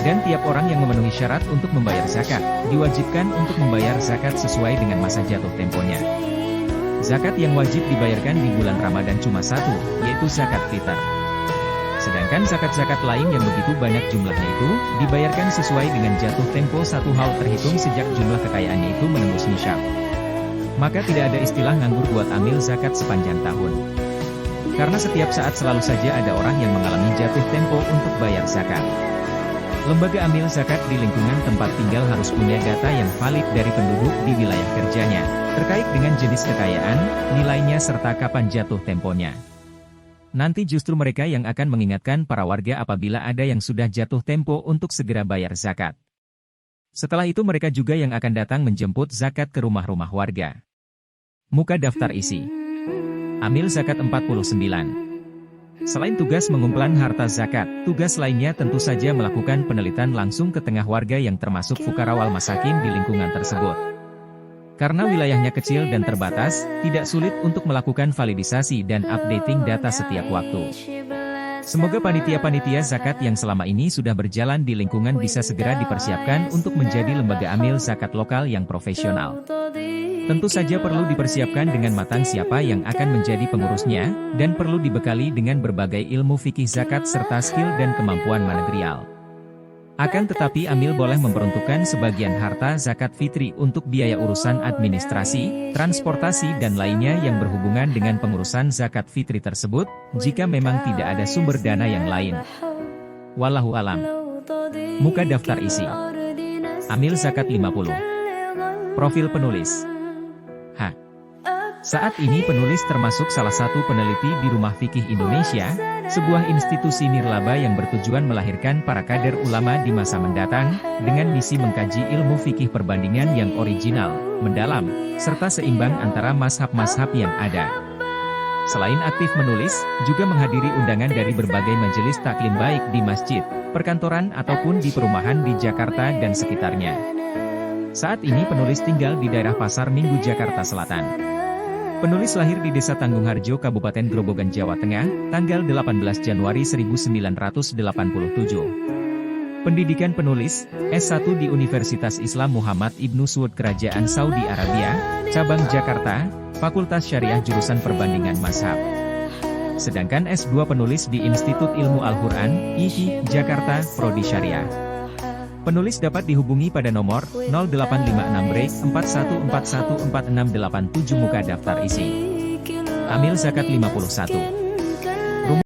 Dan tiap orang yang memenuhi syarat untuk membayar zakat, diwajibkan untuk membayar zakat sesuai dengan masa jatuh temponya. Zakat yang wajib dibayarkan di bulan Ramadan cuma 1, yaitu zakat fitr. Sedangkan zakat-zakat lain yang begitu banyak jumlahnya itu, dibayarkan sesuai dengan jatuh tempo 1 haul terhitung sejak jumlah kekayaannya itu menembus nisyab. Maka tidak ada istilah nganggur buat amil zakat sepanjang tahun. Karena setiap saat selalu saja ada orang yang mengalami jatuh tempo untuk bayar zakat. Lembaga amil zakat di lingkungan tempat tinggal harus punya data yang valid dari penduduk di wilayah kerjanya, terkait dengan jenis kekayaan, nilainya serta kapan jatuh temponya. Nanti justru mereka yang akan mengingatkan para warga apabila ada yang sudah jatuh tempo untuk segera bayar zakat. Setelah itu mereka juga yang akan datang menjemput zakat ke rumah-rumah warga. Muka daftar isi. Amil zakat 49. Selain tugas mengumpulan harta zakat, tugas lainnya tentu saja melakukan penelitian langsung ke tengah warga yang termasuk fukara wal masakin di lingkungan tersebut. Karena wilayahnya kecil dan terbatas, tidak sulit untuk melakukan validisasi dan updating data setiap waktu. Semoga panitia-panitia zakat yang selama ini sudah berjalan di lingkungan bisa segera dipersiapkan untuk menjadi lembaga amil zakat lokal yang profesional. Tentu saja perlu dipersiapkan dengan matang siapa yang akan menjadi pengurusnya, dan perlu dibekali dengan berbagai ilmu fikih zakat serta skill dan kemampuan manajerial. Akan tetapi amil boleh memperuntukkan sebagian harta zakat fitri untuk biaya urusan administrasi, transportasi dan lainnya yang berhubungan dengan pengurusan zakat fitri tersebut, jika memang tidak ada sumber dana yang lain. Wallahu alam. Muka daftar isi. Amil zakat 50. Profil penulis. Saat ini penulis termasuk salah satu peneliti di Rumah Fikih Indonesia, sebuah institusi nirlaba yang bertujuan melahirkan para kader ulama di masa mendatang, dengan misi mengkaji ilmu fikih perbandingan yang original, mendalam, serta seimbang antara mazhab-mazhab yang ada. Selain aktif menulis, juga menghadiri undangan dari berbagai majelis taklim baik di masjid, perkantoran ataupun di perumahan di Jakarta dan sekitarnya. Saat ini penulis tinggal di daerah Pasar Minggu, Jakarta Selatan. Penulis lahir di Desa Tanggungharjo, Kabupaten Grobogan, Jawa Tengah, tanggal 18 Januari 1987. Pendidikan penulis, S1 di Universitas Islam Muhammad Ibnu Saud Kerajaan Saudi Arabia, Cabang Jakarta, Fakultas Syariah Jurusan Perbandingan Mazhab. Sedangkan S2 penulis di Institut Ilmu Al-Quran, IHI, Jakarta, Prodi Syariah. Penulis dapat dihubungi pada nomor 0856-41414687. Muka daftar isi. Amil zakat 51.